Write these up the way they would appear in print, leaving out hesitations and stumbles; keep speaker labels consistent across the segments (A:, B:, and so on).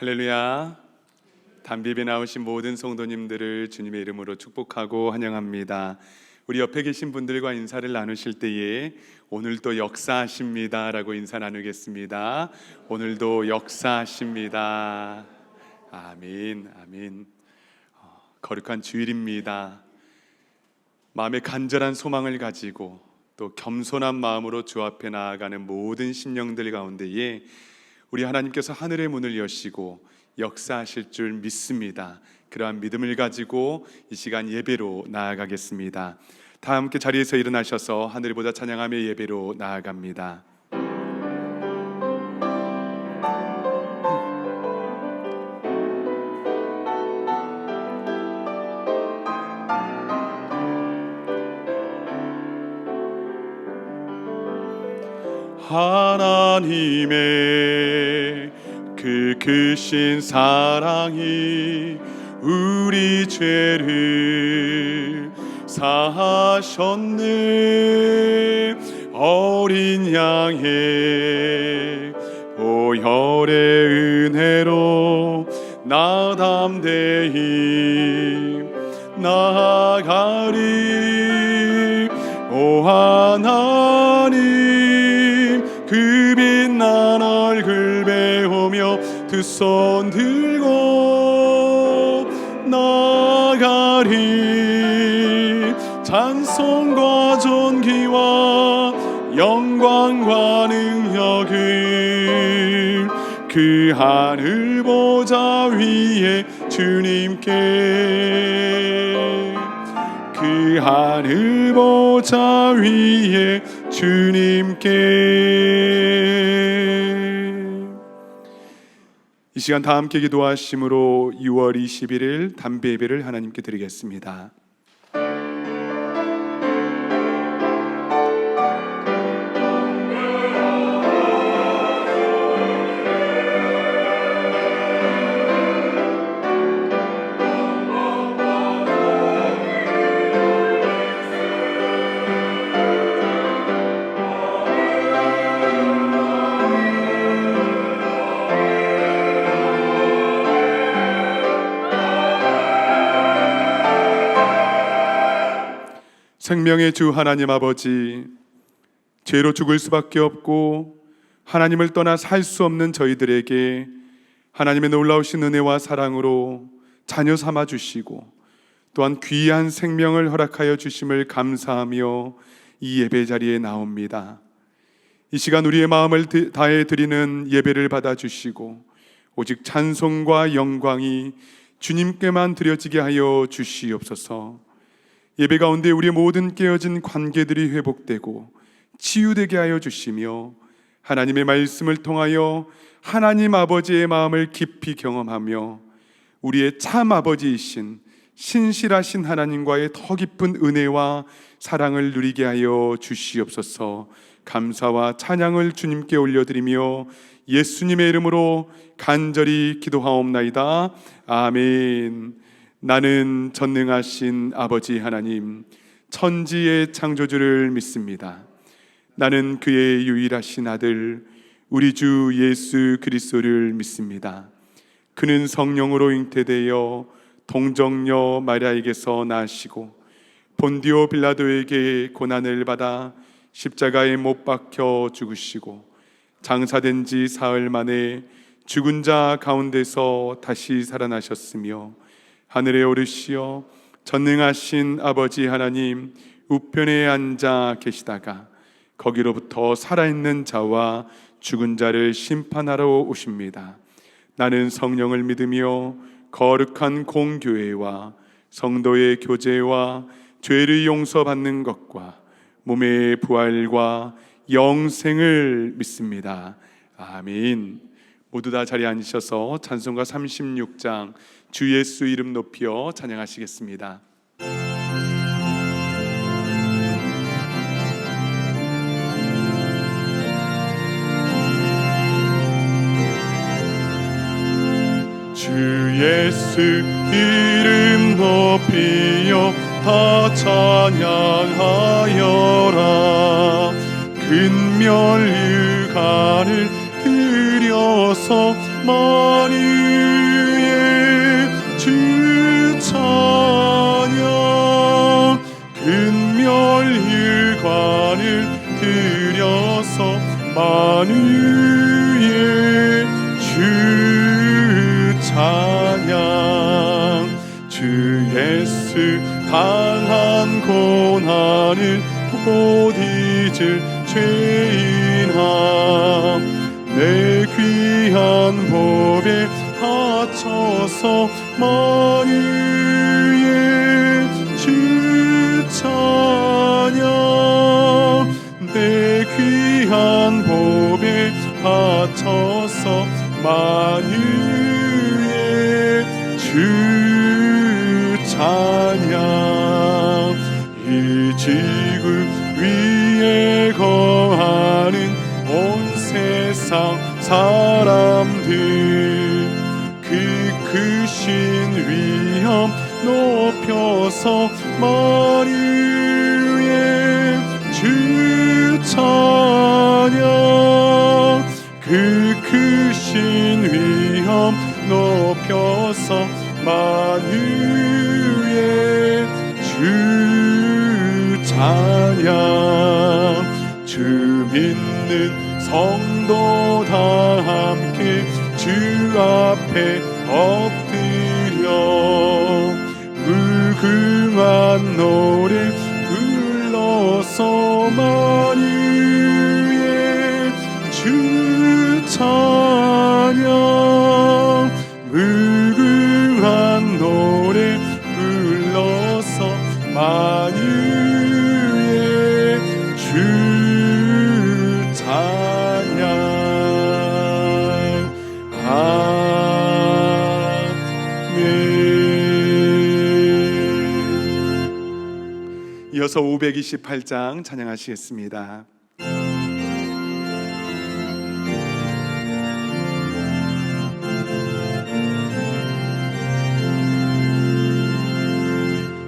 A: 할렐루야. 담비에 나오신 모든 성도님들을 주님의 이름으로 축복하고 환영합니다. 우리 옆에 계신 분들과 인사를 나누실 때에 오늘도 역사하십니다 라고 인사 나누겠습니다. 오늘도 역사하십니다. 아멘. 아멘. 거룩한 주일입니다. 마음에 간절한 소망을 가지고 또 겸손한 마음으로 주 앞에 나아가는 모든 심령들 가운데에 우리 하나님께서 하늘의 문을 여시고 역사하실 줄 믿습니다. 그러한 믿음을 가지고 이 시간 예배로 나아가겠습니다. 다 함께 자리에서 일어나셔서 하늘을 보자 찬양하며 예배로 나아갑니다. 하나님의 그 크신 사랑이 우리 죄를 사하셨네. 어린 양의 보혈의 은혜로 나 담대히 나아가리. 오 하나님 그 빛난 얼굴 배우며 두 손 들고 나가리. 찬송과 존귀와 영광과 능력을 그 하늘 보좌 위에 주님께, 그 하늘 보좌 위에 주님께. 이 시간 다 함께 기도하심으로 6월 21일 담배 예배를 하나님께 드리겠습니다. 생명의 주 하나님 아버지, 죄로 죽을 수밖에 없고 하나님을 떠나 살 수 없는 저희들에게 하나님의 놀라우신 은혜와 사랑으로 자녀 삼아 주시고 또한 귀한 생명을 허락하여 주심을 감사하며 이 예배 자리에 나옵니다. 이 시간 우리의 마음을 다해 드리는 예배를 받아주시고 오직 찬송과 영광이 주님께만 드려지게 하여 주시옵소서. 예배 가운데 우리의 모든 깨어진 관계들이 회복되고 치유되게 하여 주시며 하나님의 말씀을 통하여 하나님 아버지의 마음을 깊이 경험하며 우리의 참 아버지이신 신실하신 하나님과의 더 깊은 은혜와 사랑을 누리게 하여 주시옵소서. 감사와 찬양을 주님께 올려드리며 예수님의 이름으로 간절히 기도하옵나이다. 아멘. 나는 전능하신 아버지 하나님, 천지의 창조주를 믿습니다. 나는 그의 유일하신 아들 우리 주 예수 그리스도를 믿습니다. 그는 성령으로 잉태되어 동정녀 마리아에게서 나시고 본디오 빌라도에게 고난을 받아 십자가에 못 박혀 죽으시고 장사된 지 사흘 만에 죽은 자 가운데서 다시 살아나셨으며 하늘에 오르시어 전능하신 아버지 하나님 우편에 앉아 계시다가 거기로부터 살아있는 자와 죽은 자를 심판하러 오십니다. 나는 성령을 믿으며 거룩한 공교회와 성도의 교제와 죄를 용서받는 것과 몸의 부활과 영생을 믿습니다. 아멘. 모두 다 자리에 앉으셔서 찬송가 36장 주 예수 이름 높여 찬양하시겠습니다. 주 예수 이름 높이여 다 찬양하여라. 근멸 유간을 들여서 만유의 주 찬양. 근멸일관을 드려서 만유의 주 찬양. 주 예수 당한 고난을 못 잊을 죄인함. 내 귀한 법에 바쳐서 만유의 주 찬양. 내 귀한 법에 바쳐서 만유의 주 찬양. 이 지구 위에 거하는 온 세상 사람들, 그 크신 위엄 높여서 만유의 주 찬양. 그 크신 위엄 높여서 만유의 주 찬양. 주 믿는 성도 다 함께 주 앞에 엎드려 무궁한 노래 불러서 만유의 주 찬양. 무궁한 노래 불러서 만유의 주 찬양. 아멘. 이어서 528장 찬양하시겠습니다.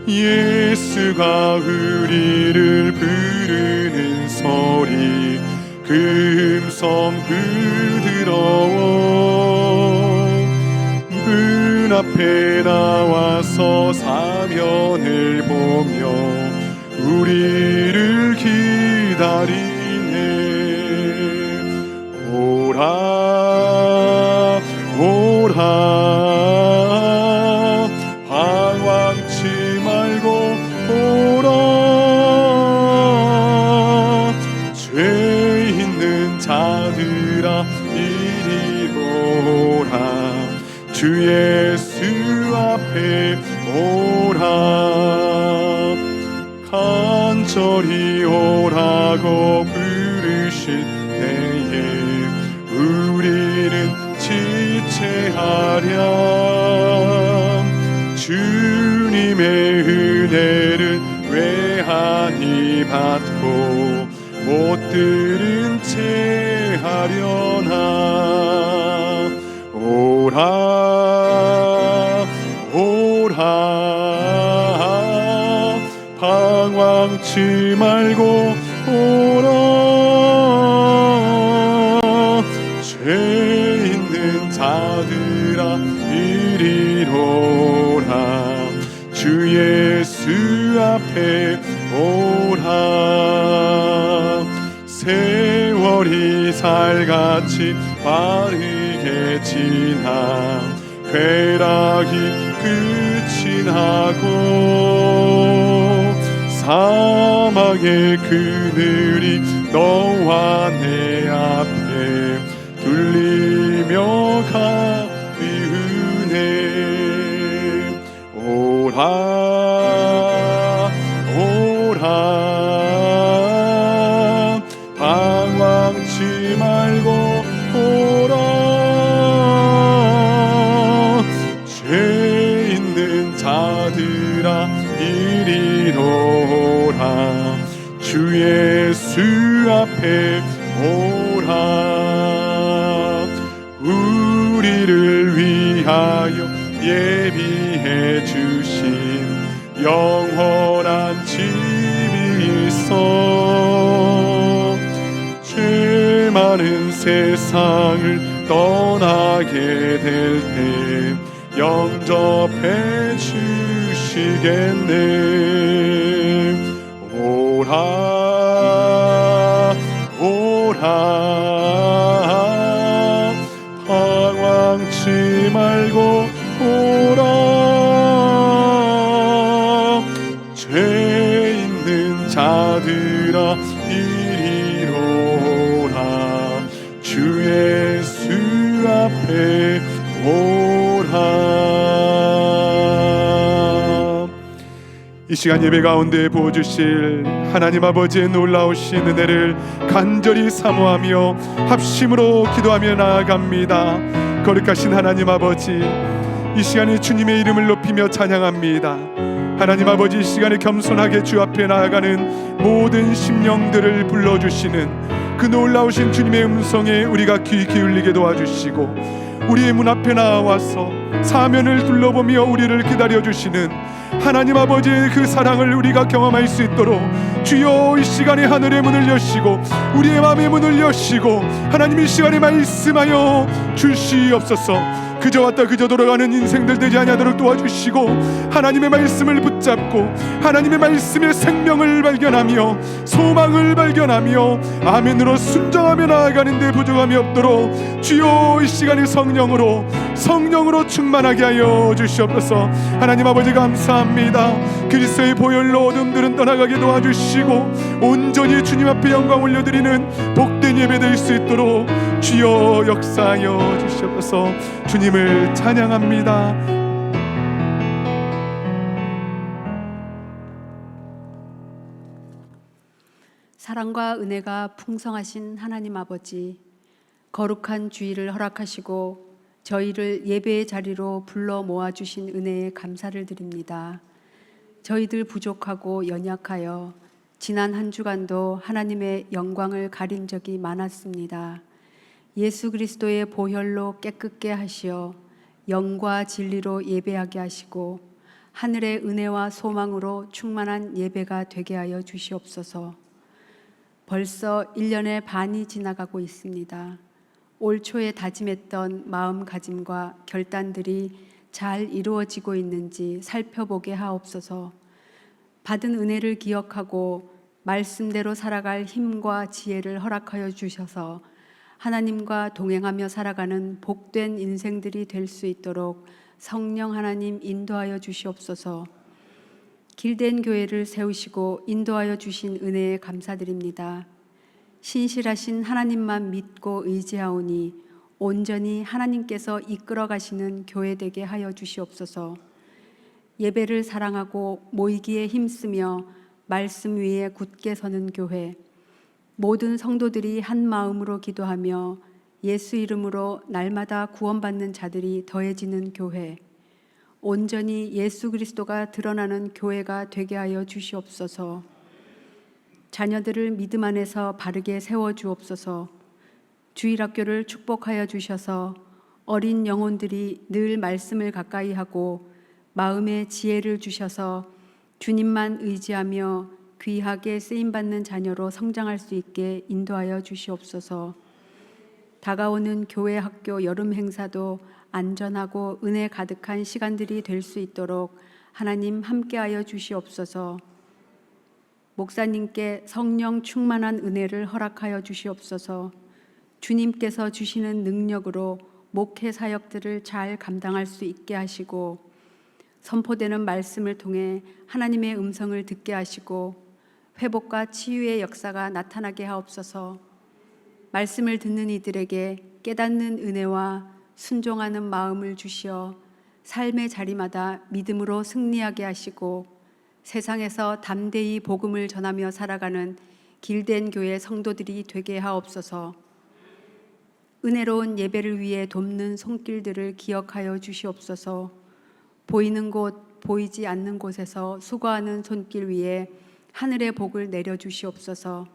A: 예수가 우리를 부르는 소리, 그 음성 부드러워. 문 앞에 나와서 사면을 보며 우리를 기다리네. 오라 오라 방황치 말고 오라. 죄 있는 자들아 이리 오라. 주 예수 앞에 오라. 간절히 오라고 부르실 때에 우리는 지체하랴. 주님의 은혜를 외하니 받고 못 들은 채 하려나. 오라 오라 방황치 말고 오라. 죄 있는 자들아 이리로라. 주 예수 앞에 오라. 세월이 살같이 빠르게 지나 쾌락이 끝이 나고 사망의 그늘이 너와 내 앞에 둘리며 가리우네. 오라 오라 방황치 말고 오라. 죄 있는 자들아 이리로라. 주 예수 앞에 오라. 우리를 위하여 예비해 주신 영원한 집이 있어. 죄 많은 세상을 떠나게 될 때 영접해 주시겠네. 오라 오라 방황치 말고 오라. 죄 있는 자들아 이리로 오라. 주 예수 앞에 오라. 이 시간 예배 가운데 부어주실 하나님 아버지의 놀라우신 은혜를 간절히 사모하며 합심으로 기도하며 나아갑니다. 거룩하신 하나님 아버지, 이 시간에 주님의 이름을 높이며 찬양합니다. 하나님 아버지, 이 시간에 겸손하게 주 앞에 나아가는 모든 심령들을 불러주시는 그 놀라우신 주님의 음성에 우리가 귀 기울이게 도와주시고, 우리의 문 앞에 나와서 사면을 둘러보며 우리를 기다려주시는 하나님 아버지의 그 사랑을 우리가 경험할 수 있도록 주여 이 시간에 하늘의 문을 여시고 우리의 마음의 문을 여시고 하나님 이 시간에 말씀하여 주시옵소서. 그저 왔다 그저 돌아가는 인생들 되지 아니하도록 도와주시고, 하나님의 말씀을 붙잡고 하나님의 말씀의 생명을 발견하며 소망을 발견하며 아멘으로 순종하며 나아가는 데 부족함이 없도록 주여 이 시간에 성령으로 충만하게 하여 주시옵소서. 하나님 아버지 감사합니다. 그리스도의 보혈로 어둠들은 떠나가게 도와주시고 온전히 주님 앞에 영광 올려드리는 복된 예배 될 수 있도록 주여 역사하여 주시옵소서. 주님을 찬양합니다.
B: 사랑과 은혜가 풍성하신 하나님 아버지, 거룩한 주일을 허락하시고 저희를 예배의 자리로 불러 모아주신 은혜에 감사를 드립니다. 저희들 부족하고 연약하여 지난 한 주간도 하나님의 영광을 가린 적이 많았습니다. 예수 그리스도의 보혈로 깨끗게 하시어 영과 진리로 예배하게 하시고 하늘의 은혜와 소망으로 충만한 예배가 되게 하여 주시옵소서. 벌써 1년의 반이 지나가고 있습니다. 올 초에 다짐했던 마음가짐과 결단들이 잘 이루어지고 있는지 살펴보게 하옵소서. 받은 은혜를 기억하고 말씀대로 살아갈 힘과 지혜를 허락하여 주셔서 하나님과 동행하며 살아가는 복된 인생들이 될 수 있도록 성령 하나님 인도하여 주시옵소서. 길된 교회를 세우시고 인도하여 주신 은혜에 감사드립니다. 신실하신 하나님만 믿고 의지하오니 온전히 하나님께서 이끌어 가시는 교회 되게 하여 주시옵소서. 예배를 사랑하고 모이기에 힘쓰며 말씀 위에 굳게 서는 교회, 모든 성도들이 한 마음으로 기도하며 예수 이름으로 날마다 구원받는 자들이 더해지는 교회, 온전히 예수 그리스도가 드러나는 교회가 되게 하여 주시옵소서. 자녀들을 믿음 안에서 바르게 세워주옵소서. 주일학교를 축복하여 주셔서 어린 영혼들이 늘 말씀을 가까이 하고 마음의 지혜를 주셔서 주님만 의지하며 귀하게 쓰임받는 자녀로 성장할 수 있게 인도하여 주시옵소서. 다가오는 교회 학교 여름 행사도 안전하고 은혜 가득한 시간들이 될 수 있도록 하나님 함께하여 주시옵소서. 목사님께 성령 충만한 은혜를 허락하여 주시옵소서. 주님께서 주시는 능력으로 목회 사역들을 잘 감당할 수 있게 하시고 선포되는 말씀을 통해 하나님의 음성을 듣게 하시고 회복과 치유의 역사가 나타나게 하옵소서. 말씀을 듣는 이들에게 깨닫는 은혜와 순종하는 마음을 주시어 삶의 자리마다 믿음으로 승리하게 하시고 세상에서 담대히 복음을 전하며 살아가는 길된 교회 성도들이 되게 하옵소서. 은혜로운 예배를 위해 돕는 손길들을 기억하여 주시옵소서. 보이는 곳, 보이지 않는 곳에서 수고하는 손길 위에 하늘의 복을 내려주시옵소서.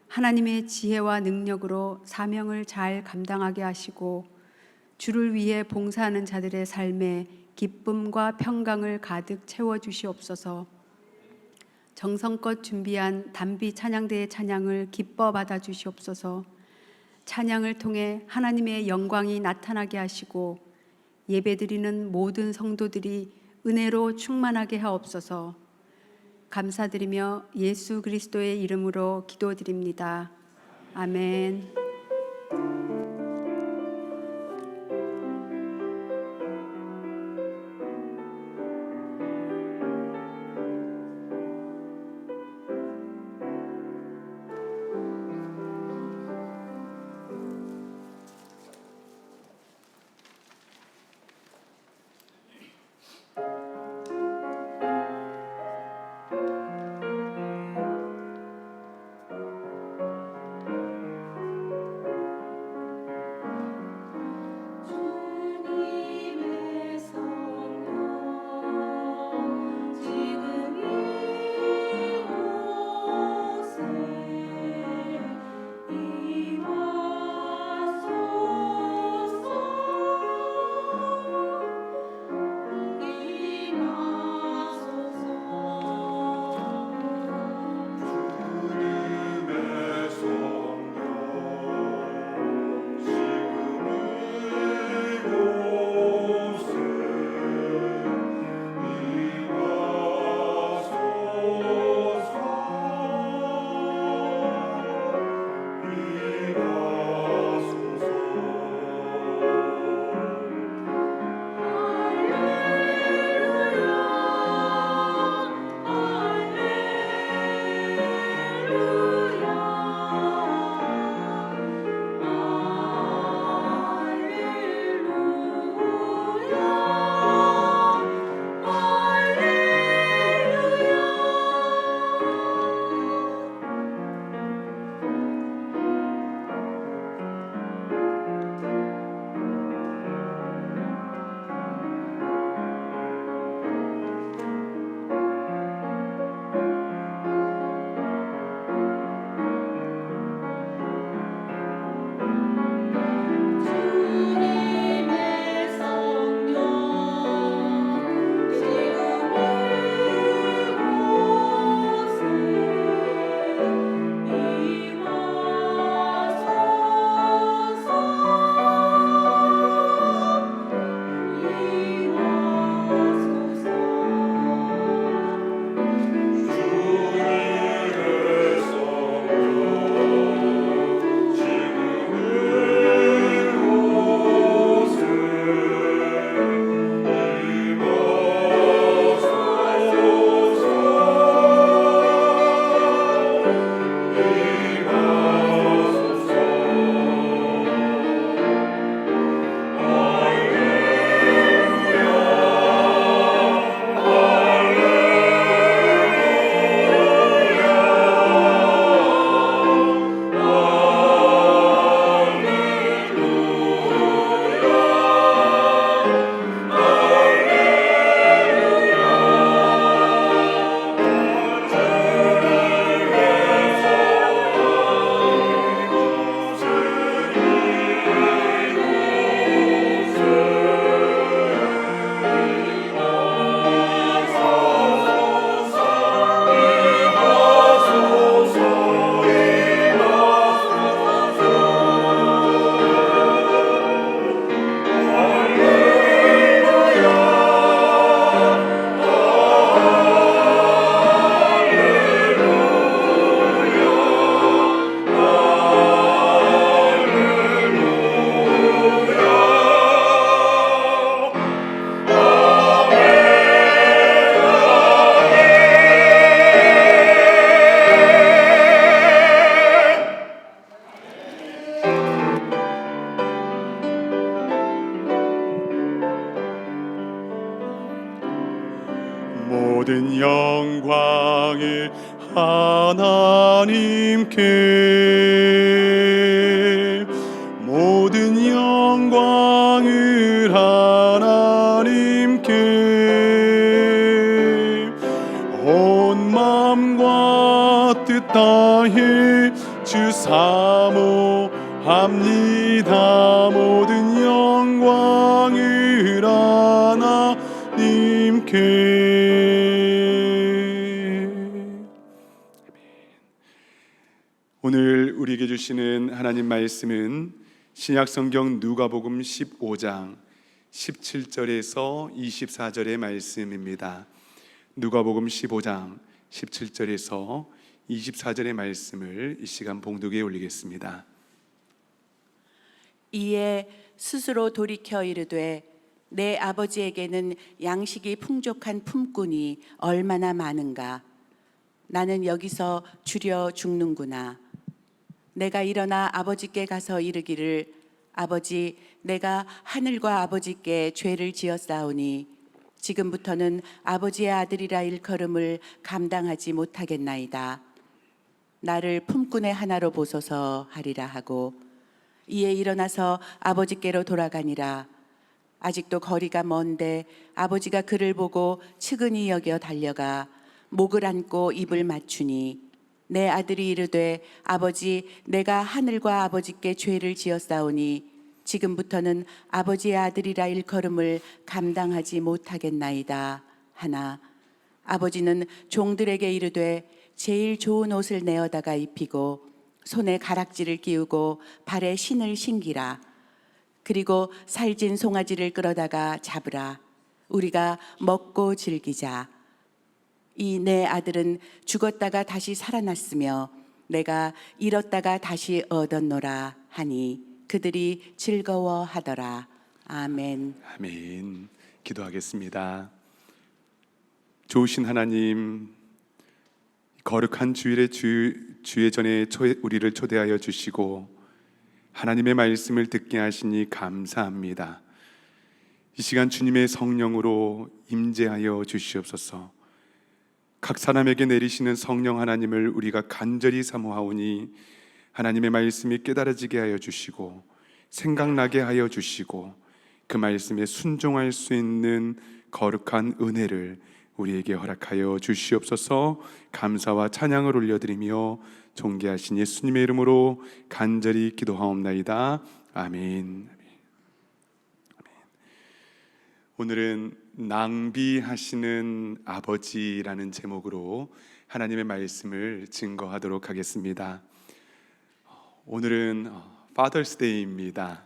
B: 하나님의 지혜와 능력으로 사명을 잘 감당하게 하시고 주를 위해 봉사하는 자들의 삶에 기쁨과 평강을 가득 채워주시옵소서. 정성껏 준비한 단비 찬양대의 찬양을 기뻐 받아주시옵소서. 찬양을 통해 하나님의 영광이 나타나게 하시고 예배드리는 모든 성도들이 은혜로 충만하게 하옵소서. 감사드리며 예수 그리스도의 이름으로 기도드립니다. 아멘.
A: 모든 영광을 하나님께, 모든 영광을 하나님께, 온 마음과 뜻 다해 주 사모합니다. 모든 영광을 하나님께. 오늘 우리 우리에게 주시는 하나님 말씀은 신약성경 누가복음 15장 17절에서 24절의 말씀입니다. 누가복음 15장 17절에서 24절의 말씀을 이 시간 봉독에 올리겠습니다.
C: 이에 스스로 돌이켜 이르되 내 아버지에게는 양식이 풍족한 품꾼이 얼마나 많은가. 나는 여기서 주려 죽는구나. 내가 일어나 아버지께 가서 이르기를 아버지, 내가 하늘과 아버지께 죄를 지었사오니 지금부터는 아버지의 아들이라 일컬음을 감당하지 못하겠나이다. 나를 품꾼의 하나로 보소서 하리라 하고 이에 일어나서 아버지께로 돌아가니라. 아직도 거리가 먼데 아버지가 그를 보고 측은히 여겨 달려가 목을 안고 입을 맞추니 내 아들이 이르되 아버지, 내가 하늘과 아버지께 죄를 지었사오니 지금부터는 아버지의 아들이라 일컬음을 감당하지 못하겠나이다 하나 아버지는 종들에게 이르되 제일 좋은 옷을 내어다가 입히고 손에 가락지를 끼우고 발에 신을 신기라. 그리고 살진 송아지를 끌어다가 잡으라. 우리가 먹고 즐기자. 이 내 아들은 죽었다가 다시 살아났으며 내가 잃었다가 다시 얻었노라 하니 그들이 즐거워하더라. 아멘.
A: 아멘. 기도하겠습니다. 좋으신 하나님, 거룩한 주일의 주의 전에 우리를 초대하여 주시고 하나님의 말씀을 듣게 하시니 감사합니다. 이 시간 주님의 성령으로 임재하여 주시옵소서. 각 사람에게 내리시는 성령 하나님을 우리가 간절히 사모하오니 하나님의 말씀이 깨달아지게 하여 주시고 생각나게 하여 주시고 그 말씀에 순종할 수 있는 거룩한 은혜를 우리에게 허락하여 주시옵소서. 감사와 찬양을 올려드리며 존귀하신 예수님의 이름으로 간절히 기도하옵나이다. 아멘. 오늘은 낭비하시는 아버지라는 제목으로 하나님의 말씀을 증거하도록 하겠습니다. 오늘은 Father's Day입니다.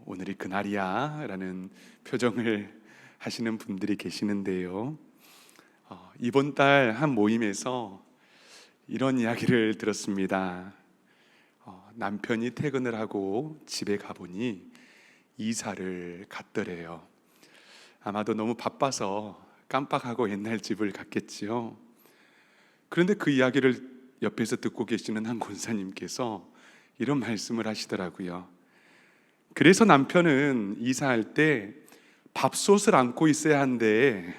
A: 오늘이 그날이야 라는 표정을 하시는 분들이 계시는데요. 이번 달 한 모임에서 이런 이야기를 들었습니다. 남편이 퇴근을 하고 집에 가보니 이사를 갔더래요. 아마도 너무 바빠서 깜빡하고 옛날 집을 갔겠지요. 그런데 그 이야기를 옆에서 듣고 계시는 한 권사님께서 이런 말씀을 하시더라고요. 그래서 남편은 이사할 때 밥솥을 안고 있어야 한대.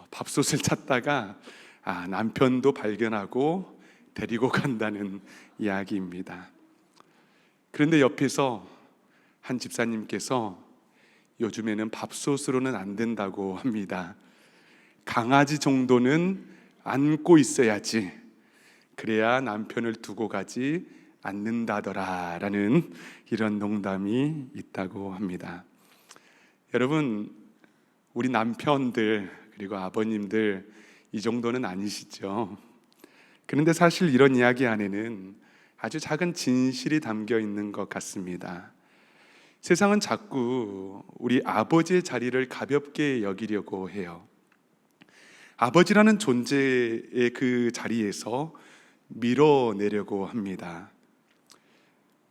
A: 밥솥을 찾다가 남편도 발견하고 데리고 간다는 이야기입니다. 그런데 옆에서 한 집사님께서 요즘에는 밥솥으로는 안 된다고 합니다. 강아지 정도는 안고 있어야지. 그래야 남편을 두고 가지 않는다더라 라는 이런 농담이 있다고 합니다. 여러분, 우리 남편들 그리고 아버님들 이 정도는 아니시죠? 그런데 사실 이런 이야기 안에는 아주 작은 진실이 담겨 있는 것 같습니다. 세상은 자꾸 우리 아버지의 자리를 가볍게 여기려고 해요. 아버지라는 존재의 그 자리에서 밀어내려고 합니다.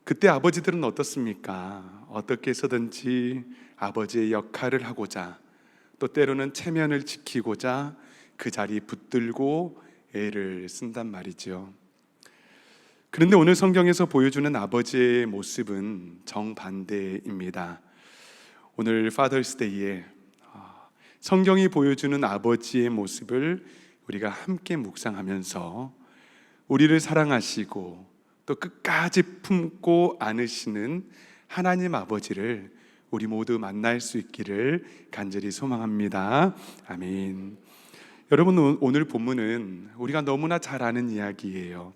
A: 그때 아버지들은 어떻습니까? 어떻게 해서든지 아버지의 역할을 하고자, 또 때로는 체면을 지키고자 그 자리에 붙들고 애를 쓴단 말이죠. 그런데 오늘 성경에서 보여주는 아버지의 모습은 정반대입니다. 오늘 Father's Day에 성경이 보여주는 아버지의 모습을 우리가 함께 묵상하면서 우리를 사랑하시고 또 끝까지 품고 안으시는 하나님 아버지를 우리 모두 만날 수 있기를 간절히 소망합니다. 아멘. 여러분, 오늘 본문은 우리가 너무나 잘 아는 이야기예요.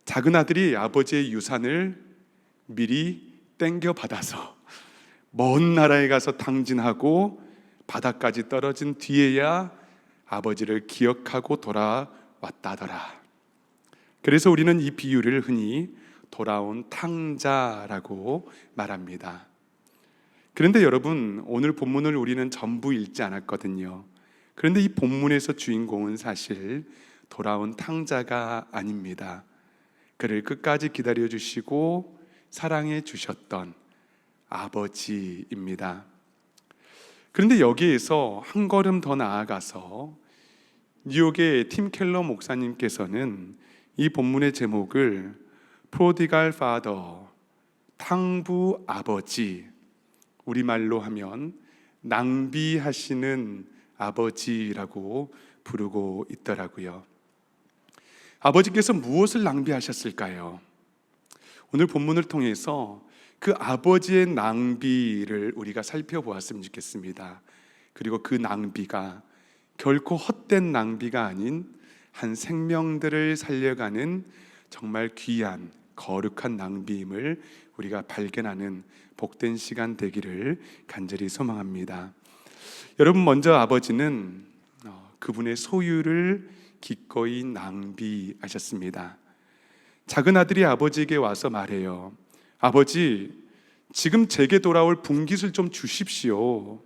A: 작은 아들이 아버지의 유산을 미리 땡겨 받아서 먼 나라에 가서 탕진하고 바다까지 떨어진 뒤에야 아버지를 기억하고 돌아왔다더라. 그래서 우리는 이 비유를 흔히 돌아온 탕자라고 말합니다. 그런데 여러분, 오늘 본문을 우리는 전부 읽지 않았거든요. 그런데 이 본문에서 주인공은 사실 돌아온 탕자가 아닙니다. 그를 끝까지 기다려 주시고 사랑해 주셨던 아버지입니다. 그런데 여기에서 한 걸음 더 나아가서 뉴욕의 팀 켈러 목사님께서는 이 본문의 제목을 프로디갈 파더, 탕부 아버지, 우리말로 하면 낭비하시는 아버지라고 부르고 있더라고요. 아버지께서 무엇을 낭비하셨을까요? 오늘 본문을 통해서 그 아버지의 낭비를 우리가 살펴보았으면 좋겠습니다. 그리고 그 낭비가 결코 헛된 낭비가 아닌 한 생명들을 살려가는 정말 귀한 거룩한 낭비임을 우리가 발견하는 복된 시간 되기를 간절히 소망합니다. 여러분, 먼저 아버지는 그분의 소유를 기꺼이 낭비하셨습니다. 작은 아들이 아버지에게 와서 말해요. 아버지, 지금 제게 돌아올 분깃을 좀 주십시오.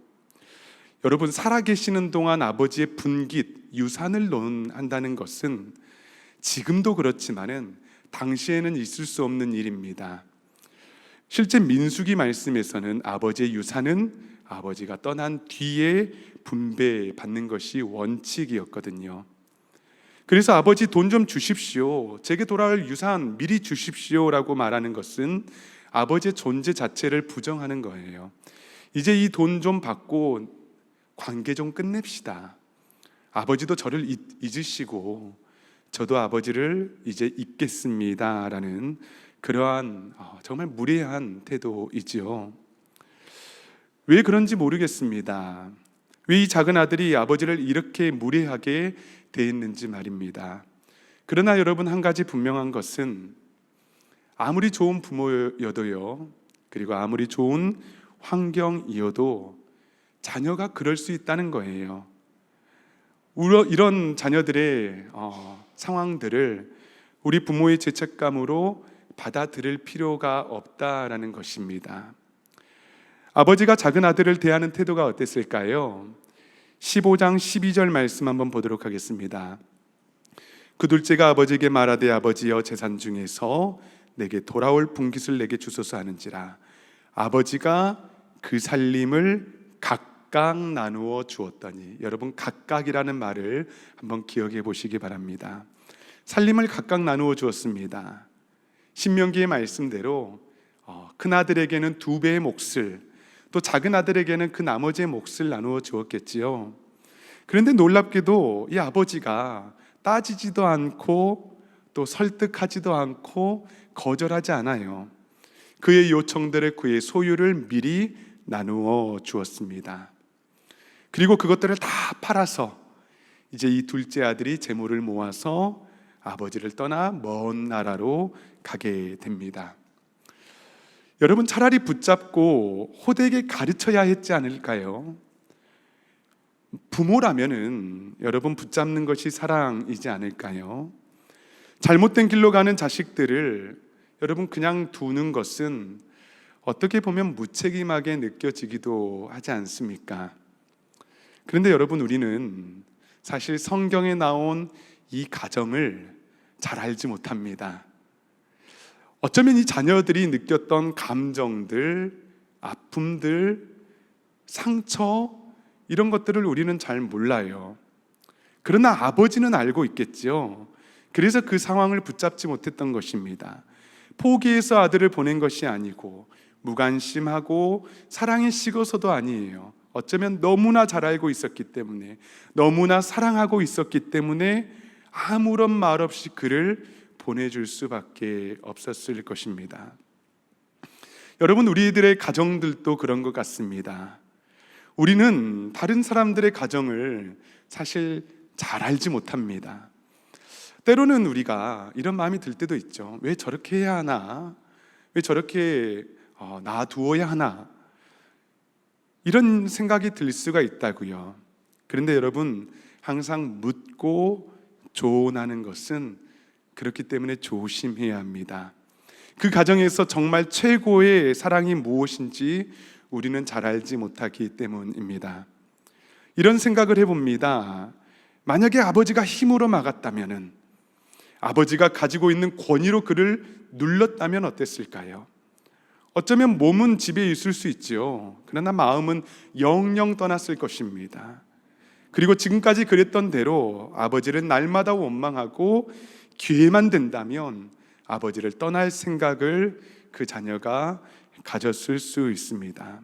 A: 여러분, 살아계시는 동안 아버지의 분깃, 유산을 논한다는 것은 지금도 그렇지만은 당시에는 있을 수 없는 일입니다. 실제 민수기 말씀에서는 아버지의 유산은 아버지가 떠난 뒤에 분배받는 것이 원칙이었거든요. 그래서 아버지 돈 좀 주십시오, 제게 돌아올 유산 미리 주십시오라고 말하는 것은 아버지의 존재 자체를 부정하는 거예요. 이제 이 돈 좀 받고 관계 좀 끝냅시다. 아버지도 저를 잊으시고 저도 아버지를 이제 잊겠습니다라는 그러한 정말 무례한 태도이지요. 왜 그런지 모르겠습니다. 왜 이 작은 아들이 아버지를 이렇게 무례하게 대했는지 말입니다. 그러나 여러분, 한 가지 분명한 것은 아무리 좋은 부모여도요, 그리고 아무리 좋은 환경이어도 자녀가 그럴 수 있다는 거예요. 이런 자녀들의 상황들을 우리 부모의 죄책감으로 받아들일 필요가 없다라는 것입니다. 아버지가 작은 아들을 대하는 태도가 어땠을까요? 15장 12절 말씀 한번 보도록 하겠습니다. 그 둘째가 아버지에게 말하되 아버지여, 재산 중에서 내게 돌아올 분깃을 내게 주소서 하는지라. 아버지가 그 살림을 각각 나누어 주었더니, 여러분, 각각이라는 말을 한번 기억해 보시기 바랍니다. 살림을 각각 나누어 주었습니다. 신명기의 말씀대로 큰아들에게는 2배의 몫을, 또 작은 아들에게는 그 나머지의 몫을 나누어 주었겠지요. 그런데 놀랍게도 이 아버지가 따지지도 않고 또 설득하지도 않고 거절하지 않아요. 그의 요청들을, 그의 소유를 미리 나누어 주었습니다. 그리고 그것들을 다 팔아서 이제 이 둘째 아들이 재물을 모아서 아버지를 떠나 먼 나라로 가게 됩니다. 여러분, 차라리 붙잡고 호되게 가르쳐야 했지 않을까요? 부모라면은 여러분, 붙잡는 것이 사랑이지 않을까요? 잘못된 길로 가는 자식들을 여러분 그냥 두는 것은 어떻게 보면 무책임하게 느껴지기도 하지 않습니까? 그런데 여러분, 우리는 사실 성경에 나온 이 가정을 잘 알지 못합니다. 어쩌면 이 자녀들이 느꼈던 감정들, 아픔들, 상처, 이런 것들을 우리는 잘 몰라요. 그러나 아버지는 알고 있겠지요. 그래서 그 상황을 붙잡지 못했던 것입니다. 포기해서 아들을 보낸 것이 아니고 무관심하고 사랑에 식어서도 아니에요. 어쩌면 너무나 잘 알고 있었기 때문에, 너무나 사랑하고 있었기 때문에 아무런 말 없이 그를 보내줄 수밖에 없었을 것입니다. 여러분, 우리들의 가정들도 그런 것 같습니다. 우리는 다른 사람들의 가정을 사실 잘 알지 못합니다. 때로는 우리가 이런 마음이 들 때도 있죠. 왜 저렇게 해야 하나? 왜 저렇게 놔두어야 하나? 이런 생각이 들 수가 있다고요. 그런데 여러분, 항상 묻고 조언하는 것은 그렇기 때문에 조심해야 합니다. 그 가정에서 정말 최고의 사랑이 무엇인지 우리는 잘 알지 못하기 때문입니다. 이런 생각을 해봅니다. 만약에 아버지가 힘으로 막았다면, 아버지가 가지고 있는 권위로 그를 눌렀다면 어땠을까요? 어쩌면 몸은 집에 있을 수 있지요. 그러나 마음은 영영 떠났을 것입니다. 그리고 지금까지 그랬던 대로 아버지를 날마다 원망하고 기회만 된다면 아버지를 떠날 생각을 그 자녀가 가졌을 수 있습니다.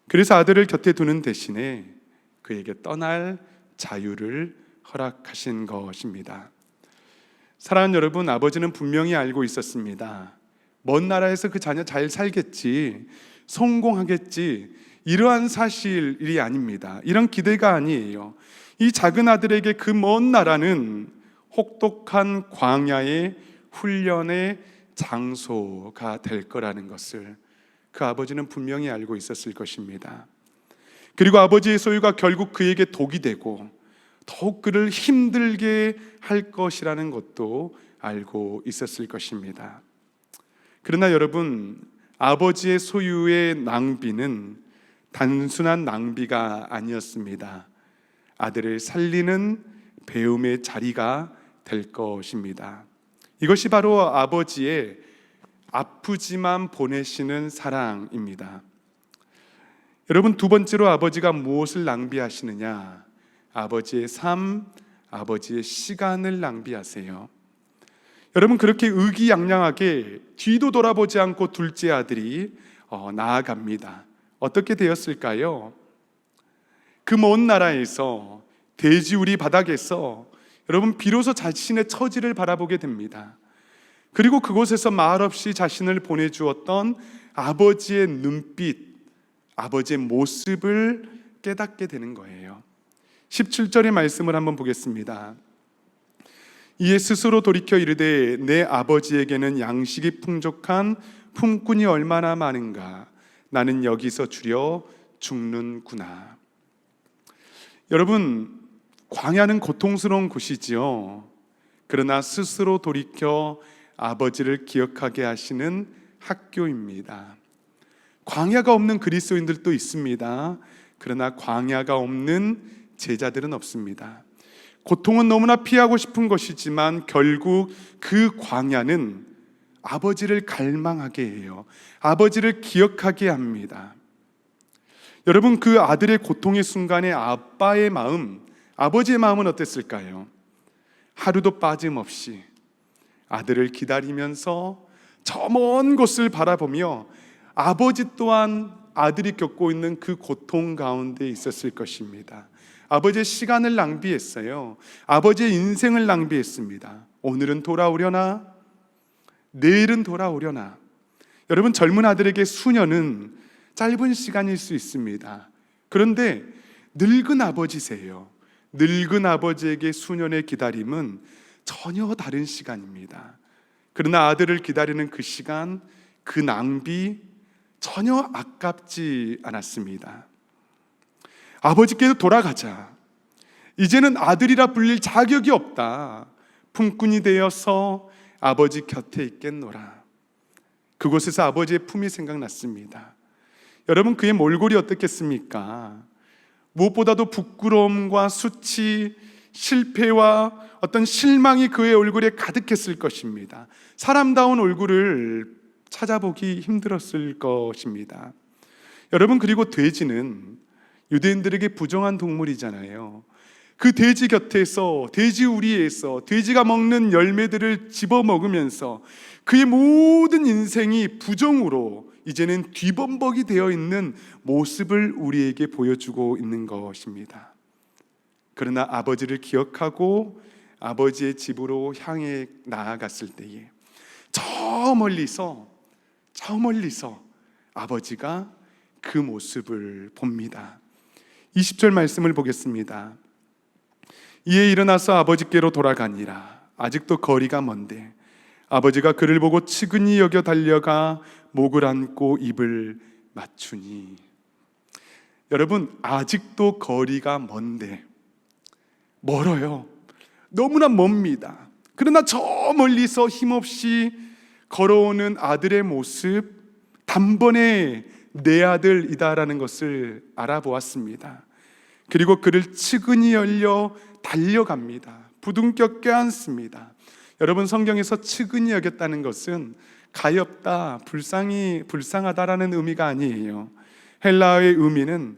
A: 그래서 아들을 곁에 두는 대신에 그에게 떠날 자유를 허락하신 것입니다. 사랑하는 여러분, 아버지는 분명히 알고 있었습니다. 먼 나라에서 그 자녀 잘 살겠지, 성공하겠지, 이러한 사실이 아닙니다. 이런 기대가 아니에요. 이 작은 아들에게 그 먼 나라는 혹독한 광야의 훈련의 장소가 될 거라는 것을 그 아버지는 분명히 알고 있었을 것입니다. 그리고 아버지의 소유가 결국 그에게 독이 되고 더욱 그를 힘들게 할 것이라는 것도 알고 있었을 것입니다. 그러나 여러분, 아버지의 소유의 낭비는 단순한 낭비가 아니었습니다. 아들을 살리는 배움의 자리가 될 것입니다. 이것이 바로 아버지의 아프지만 보내시는 사랑입니다. 여러분, 두 번째로 아버지가 무엇을 낭비하시느냐? 아버지의 삶, 아버지의 시간을 낭비하세요. 여러분, 그렇게 의기양양하게 뒤도 돌아보지 않고 둘째 아들이 나아갑니다. 어떻게 되었을까요? 그 먼 나라에서 돼지우리 바닥에서 여러분 비로소 자신의 처지를 바라보게 됩니다. 그리고 그곳에서 말없이 자신을 보내주었던 아버지의 눈빛, 아버지의 모습을 깨닫게 되는 거예요. 17절의 말씀을 한번 보겠습니다. 이에 스스로 돌이켜 이르되 내 아버지에게는 양식이 풍족한 품꾼이 얼마나 많은가. 나는 여기서 주려 죽는구나. 여러분, 광야는 고통스러운 곳이지요. 그러나 스스로 돌이켜 아버지를 기억하게 하시는 학교입니다. 광야가 없는 그리스도인들도 있습니다. 그러나 광야가 없는 제자들은 없습니다. 고통은 너무나 피하고 싶은 것이지만 결국 그 광야는 아버지를 갈망하게 해요. 아버지를 기억하게 합니다. 여러분, 그 아들의 고통의 순간에 아빠의 마음, 아버지의 마음은 어땠을까요? 하루도 빠짐없이 아들을 기다리면서 저 먼 곳을 바라보며 아버지 또한 아들이 겪고 있는 그 고통 가운데 있었을 것입니다. 아버지의 시간을 낭비했어요. 아버지의 인생을 낭비했습니다. 오늘은 돌아오려나? 내일은 돌아오려나? 여러분, 젊은 아들에게 수년은 짧은 시간일 수 있습니다. 그런데 늙은 아버지세요. 늙은 아버지에게 수년의 기다림은 전혀 다른 시간입니다. 그러나 아들을 기다리는 그 시간, 그 낭비 전혀 아깝지 않았습니다. 아버지께도 돌아가자. 이제는 아들이라 불릴 자격이 없다. 품꾼이 되어서 아버지 곁에 있겠노라. 그곳에서 아버지의 품이 생각났습니다. 여러분, 그의 몰골이 어떻겠습니까? 무엇보다도 부끄러움과 수치, 실패와 어떤 실망이 그의 얼굴에 가득했을 것입니다. 사람다운 얼굴을 찾아보기 힘들었을 것입니다. 여러분, 그리고 돼지는 유대인들에게 부정한 동물이잖아요. 그 돼지 곁에서, 돼지 우리에서 돼지가 먹는 열매들을 집어먹으면서 그의 모든 인생이 부정으로 이제는 뒤범벅이 되어 있는 모습을 우리에게 보여주고 있는 것입니다. 그러나 아버지를 기억하고 아버지의 집으로 향해 나아갔을 때에 저 멀리서 아버지가 그 모습을 봅니다. 20절 말씀을 보겠습니다. 이에 일어나서 아버지께로 돌아가니라. 아직도 거리가 먼데 아버지가 그를 보고 측은히 여겨 달려가 목을 안고 입을 맞추니. 여러분, 아직도 거리가 먼데 멀어요. 너무나 멉니다. 그러나 저 멀리서 힘없이 걸어오는 아들의 모습, 단번에 내 아들이다라는 것을 알아보았습니다. 그리고 그를 측은히 열려 달려갑니다. 부둥켜 껴안습니다. 여러분, 성경에서 측은히 여겼다는 것은 가엾다, 불쌍하다라는 의미가 아니에요. 헬라어의 의미는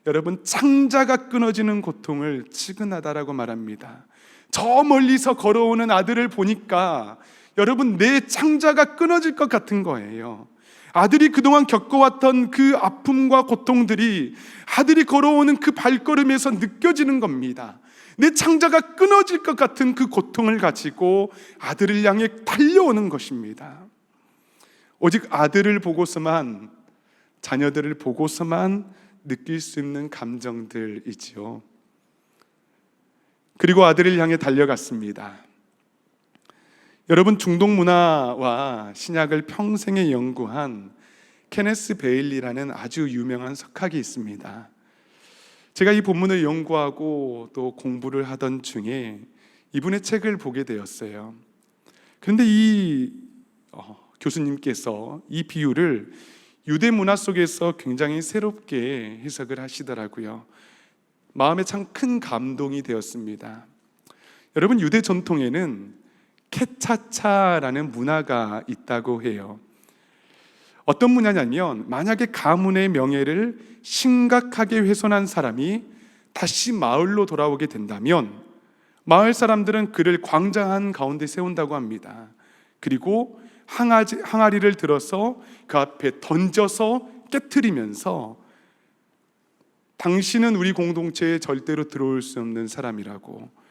A: 여러분, 창자가 끊어지는 고통을 측은하다라고 말합니다. 저 멀리서 걸어오는 아들을 보니까 여러분, 내 창자가 끊어질 것 같은 거예요. 아들이 그동안 겪어왔던 그 아픔과 고통들이 아들이 걸어오는 그 발걸음에서 느껴지는 겁니다. 내 창자가 끊어질 것 같은 그 고통을 가지고 아들을 향해 달려오는 것입니다. 오직 아들을 보고서만, 자녀들을 보고서만 느낄 수 있는 감정들이지요. 그리고 아들을 향해 달려갔습니다. 여러분, 중동 문화와 신약을 평생에 연구한 케네스 베일리라는 아주 유명한 석학이 있습니다. 제가 이 본문을 연구하고 또 공부를 하던 중에 이분의 책을 보게 되었어요. 그런데 이 교수님께서 이 비유를 유대 문화 속에서 굉장히 새롭게 해석을 하시더라고요. 마음에 참 큰 감동이 되었습니다. 여러분, 유대 전통에는 케차차라는 문화가 있다고 해요. 어떤 문화냐면, 만약에 가문의 명예를 심각하게 훼손한 사람이 다시 마을로 돌아오게 된다면 마을 사람들은 그를 광장 한 가운데 세운다고 합니다. 그리고 항아리를 들어서 그 앞에 던져서 깨트리면서 당신은 우리 공동체에 절대로 들어올 수 없는 사람이라고,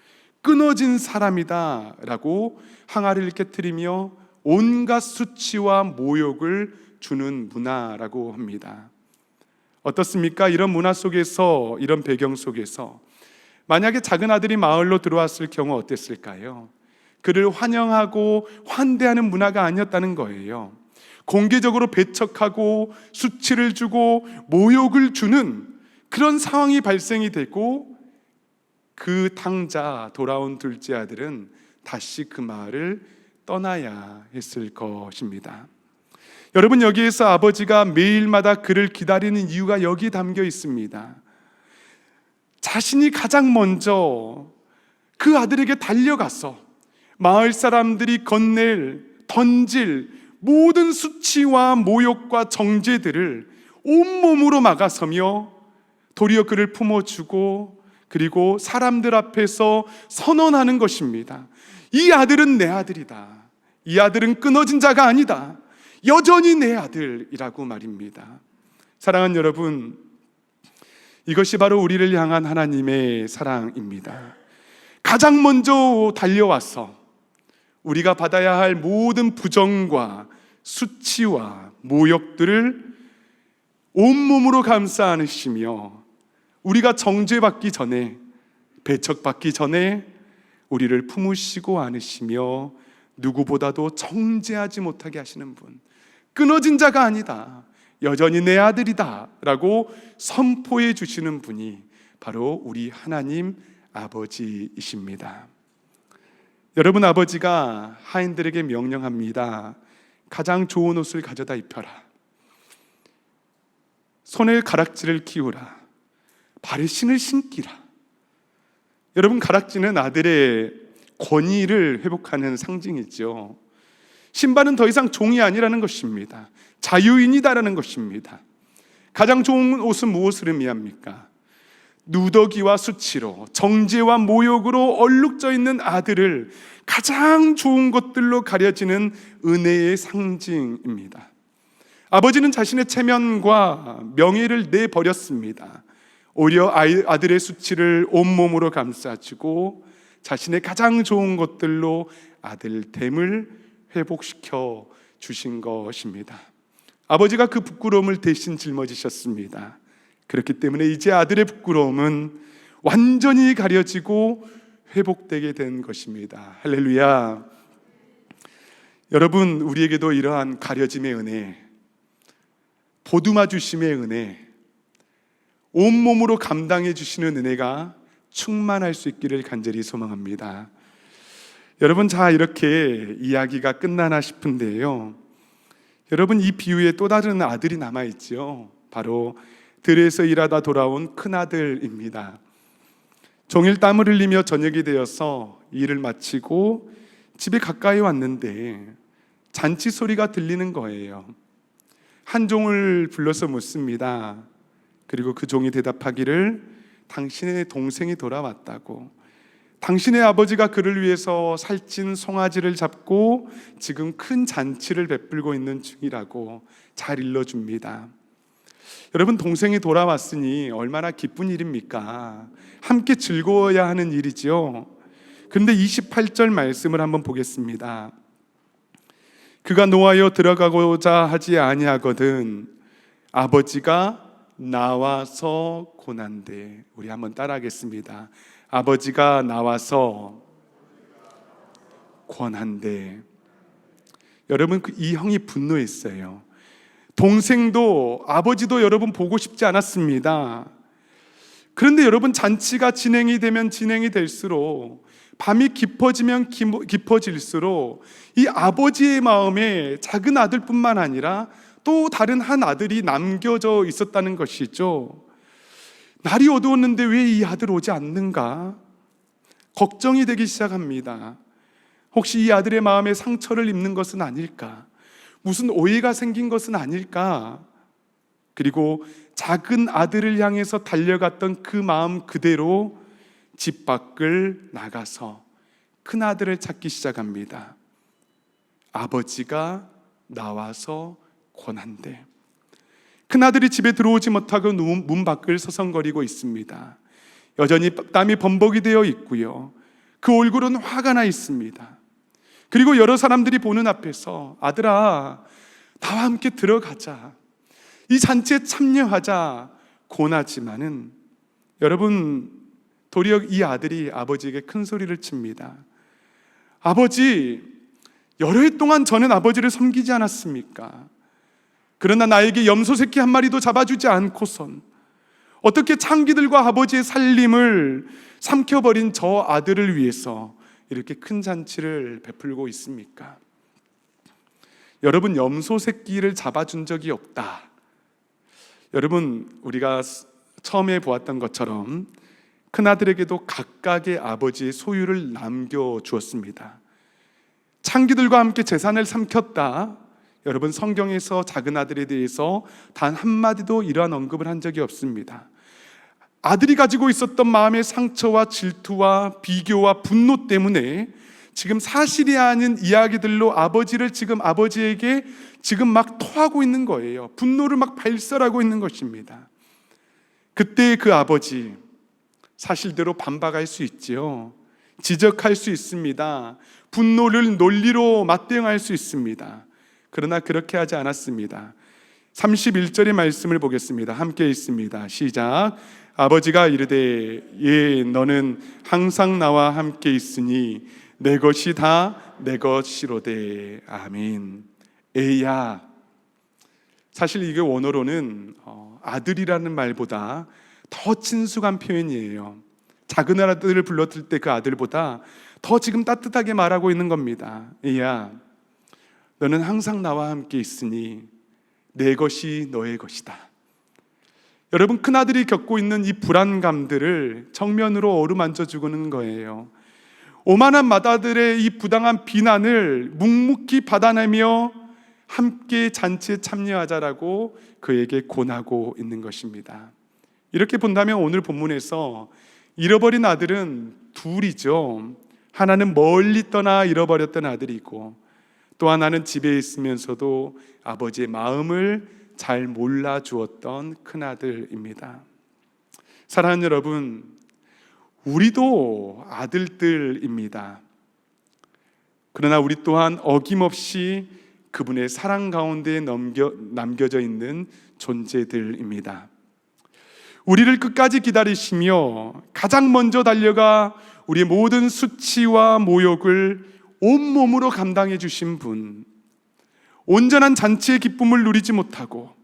A: 끊어진 사람이다 라고 항아리를 깨트리며 온갖 수치와 모욕을 주는 문화라고 합니다. 어떻습니까? 이런 문화 속에서, 이런 배경 속에서 만약에 작은 아들이 마을로 들어왔을 경우 어땠을까요? 그를 환영하고 환대하는 문화가 아니었다는 거예요. 공개적으로 배척하고 수치를 주고 모욕을 주는 그런 상황이 발생이 되고, 그 당자 돌아온 둘째 아들은 다시 그 마을을 떠나야 했을 것입니다. 여러분, 여기에서 아버지가 매일마다 그를 기다리는 이유가 여기 담겨 있습니다. 자신이 가장 먼저 그 아들에게 달려가서 마을 사람들이 던질 모든 수치와 모욕과 정죄들을 온몸으로 막아서며 도리어 그를 품어주고, 그리고 사람들 앞에서 선언하는 것입니다. 이 아들은 내 아들이다. 이 아들은 끊어진 자가 아니다. 여전히 내 아들이라고 말입니다. 사랑하는 여러분, 이것이 바로 우리를 향한 하나님의 사랑입니다. 가장 먼저 달려와서 우리가 받아야 할 모든 부정과 수치와 모욕들을 온몸으로 감싸 안으시며, 우리가 정죄받기 전에, 배척받기 전에 우리를 품으시고 안으시며 누구보다도 정죄하지 못하게 하시는 분, 끊어진 자가 아니다, 여전히 내 아들이다 라고 선포해 주시는 분이 바로 우리 하나님 아버지이십니다. 여러분, 아버지가 하인들에게 명령합니다. 가장 좋은 옷을 가져다 입혀라. 손에 가락지를 끼우라. 발에 신을 신기라. 여러분, 가락지는 아들의 권위를 회복하는 상징이죠. 신발은 더 이상 종이 아니라는 것입니다. 자유인이다라는 것입니다. 가장 좋은 옷은 무엇을 의미합니까? 누더기와 수치로, 정죄와 모욕으로 얼룩져 있는 아들을 가장 좋은 것들로 가려지는 은혜의 상징입니다. 아버지는 자신의 체면과 명예를 내버렸습니다. 오히려 아들의 수치를 온몸으로 감싸주고 자신의 가장 좋은 것들로 아들됨을 회복시켜 주신 것입니다. 아버지가 그 부끄러움을 대신 짊어지셨습니다. 그렇기 때문에 이제 아들의 부끄러움은 완전히 가려지고 회복되게 된 것입니다. 할렐루야. 여러분, 우리에게도 이러한 가려짐의 은혜, 보듬어 주심의 은혜, 온몸으로 감당해 주시는 은혜가 충만할 수 있기를 간절히 소망합니다. 여러분, 자, 이렇게 이야기가 끝나나 싶은데요. 여러분, 이 비유에 또 다른 아들이 남아있죠. 바로 들에서 일하다 돌아온 큰아들입니다. 종일 땀을 흘리며 저녁이 되어서 일을 마치고 집에 가까이 왔는데 잔치 소리가 들리는 거예요. 한 종을 불러서 묻습니다. 그리고 그 종이 대답하기를 당신의 동생이 돌아왔다고, 당신의 아버지가 그를 위해서 살찐 송아지를 잡고 지금 큰 잔치를 베풀고 있는 중이라고 잘 일러줍니다. 여러분, 동생이 돌아왔으니 얼마나 기쁜 일입니까? 함께 즐거워야 하는 일이지요. 그런데 28절 말씀을 한번 보겠습니다. 그가 노하여 들어가고자 하지 아니하거든 아버지가 나와서 고난대. 우리 한번 따라하겠습니다. 아버지가 나와서 권한대. 여러분, 이 형이 분노했어요. 동생도 아버지도 여러분 보고 싶지 않았습니다. 그런데 여러분, 잔치가 진행이 되면 진행이 될수록, 밤이 깊어지면 깊어질수록 이 아버지의 마음에 작은 아들뿐만 아니라 또 다른 한 아들이 남겨져 있었다는 것이죠. 날이 어두웠는데 왜 이 아들 오지 않는가? 걱정이 되기 시작합니다. 혹시 이 아들의 마음에 상처를 입는 것은 아닐까? 무슨 오해가 생긴 것은 아닐까? 그리고 작은 아들을 향해서 달려갔던 그 마음 그대로 집 밖을 나가서 큰 아들을 찾기 시작합니다. 아버지가 나와서 권한대. 큰아들이 집에 들어오지 못하고 문 밖을 서성거리고 있습니다. 여전히 땀이 범벅이 되어 있고요. 그 얼굴은 화가 나 있습니다. 그리고 여러 사람들이 보는 앞에서 아들아, 나와 함께 들어가자, 이 잔치에 참여하자 권하지만은 여러분, 도리어 이 아들이 아버지에게 큰 소리를 칩니다. 아버지, 여러 해 동안 저는 아버지를 섬기지 않았습니까? 그러나 나에게 염소 새끼 한 마리도 잡아주지 않고선 어떻게 창기들과 아버지의 살림을 삼켜버린 저 아들을 위해서 이렇게 큰 잔치를 베풀고 있습니까? 여러분, 염소 새끼를 잡아준 적이 없다. 여러분, 우리가 처음에 보았던 것처럼 큰아들에게도 각각의 아버지의 소유를 남겨주었습니다. 창기들과 함께 재산을 삼켰다. 여러분, 성경에서 작은 아들에 대해서 단 한마디도 이러한 언급을 한 적이 없습니다. 아들이 가지고 있었던 마음의 상처와 질투와 비교와 분노 때문에 지금 사실이 아닌 이야기들로 아버지에게 지금 막 토하고 있는 거예요. 분노를 막 발설하고 있는 것입니다. 그때 그 아버지, 사실대로 반박할 수 있지요. 지적할 수 있습니다. 분노를 논리로 맞대응할 수 있습니다. 그러나 그렇게 하지 않았습니다. 31절의 말씀을 보겠습니다. 함께 읽습니다. 시작. 아버지가 이르되 예, 너는 항상 나와 함께 있으니 내 것이 다 내 것이로되. 아멘. 에야. 사실 이게 원어로는 아들이라는 말보다 더 친숙한 표현이에요. 작은 아들을 불렀을 때 그 아들보다 더 지금 따뜻하게 말하고 있는 겁니다. 에야, 너는 항상 나와 함께 있으니 내 것이 너의 것이다. 여러분, 큰아들이 겪고 있는 이 불안감들을 정면으로 어루만져 주고는 거예요. 오만한 맏아들의 이 부당한 비난을 묵묵히 받아내며 함께 잔치에 참여하자라고 그에게 권하고 있는 것입니다. 이렇게 본다면 오늘 본문에서 잃어버린 아들은 둘이죠. 하나는 멀리 떠나 잃어버렸던 아들이고, 또 하나는 집에 있으면서도 아버지의 마음을 잘 몰라주었던 큰아들입니다. 사랑하는 여러분, 우리도 아들들입니다. 그러나 우리 또한 어김없이 그분의 사랑 가운데 남겨져 있는 존재들입니다. 우리를 끝까지 기다리시며 가장 먼저 달려가 우리의 모든 수치와 모욕을 온몸으로 감당해 주신 분, 온전한 잔치의 기쁨을 누리지 못하고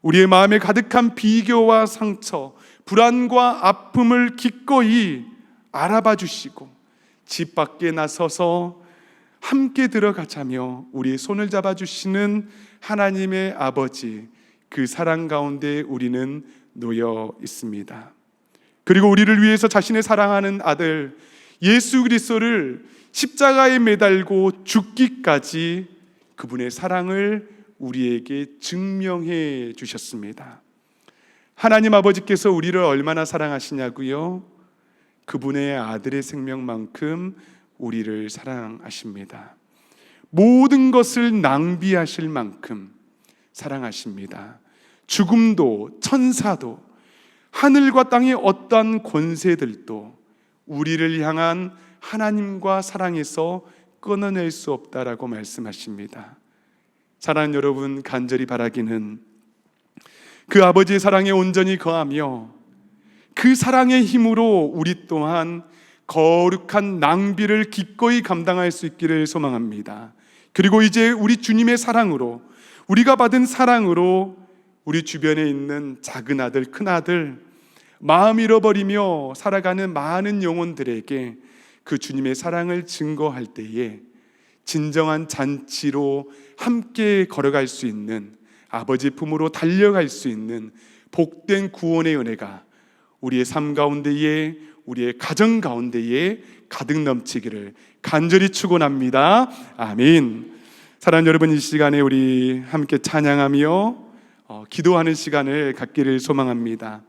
A: 우리의 마음에 가득한 비교와 상처, 불안과 아픔을 기꺼이 알아봐 주시고 집 밖에 나서서 함께 들어가자며 우리의 손을 잡아주시는 하나님의 아버지, 그 사랑 가운데 우리는 놓여 있습니다. 그리고 우리를 위해서 자신의 사랑하는 아들 예수 그리스도를 십자가에 매달고 죽기까지 그분의 사랑을 우리에게 증명해 주셨습니다. 하나님 아버지께서 우리를 얼마나 사랑하시냐고요? 그분의 아들의 생명만큼 우리를 사랑하십니다. 모든 것을 낭비하실 만큼 사랑하십니다. 죽음도 천사도 하늘과 땅의 어떠한 권세들도 우리를 향한 하나님과 사랑에서 끊어낼 수 없다라고 말씀하십니다. 사랑하는 여러분, 간절히 바라기는 그 아버지의 사랑에 온전히 거하며 그 사랑의 힘으로 우리 또한 거룩한 낭비를 기꺼이 감당할 수 있기를 소망합니다. 그리고 이제 우리 주님의 사랑으로, 우리가 받은 사랑으로 우리 주변에 있는 작은 아들, 큰 아들, 마음 잃어버리며 살아가는 많은 영혼들에게 그 주님의 사랑을 증거할 때에 진정한 잔치로 함께 걸어갈 수 있는, 아버지 품으로 달려갈 수 있는 복된 구원의 은혜가 우리의 삶 가운데에, 우리의 가정 가운데에 가득 넘치기를 간절히 축원합니다. 아멘. 사랑하는 여러분, 이 시간에 우리 함께 찬양하며 기도하는 시간을 갖기를 소망합니다.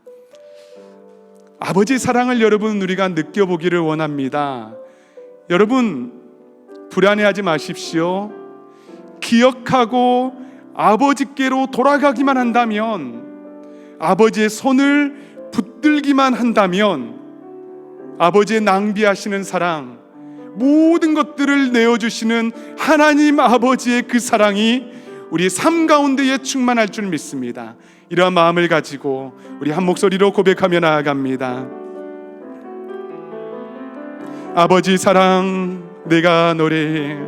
A: 아버지의 사랑을 여러분 우리가 느껴보기를 원합니다. 여러분 불안해하지 마십시오. 기억하고 아버지께로 돌아가기만 한다면, 아버지의 손을 붙들기만 한다면, 아버지의 낭비하시는 사랑, 모든 것들을 내어주시는 하나님 아버지의 그 사랑이 우리의 삶 가운데에 충만할 줄 믿습니다. 이러한 마음을 가지고 우리 한 목소리로 고백하며 나아갑니다. 아버지 사랑 내가 노래해,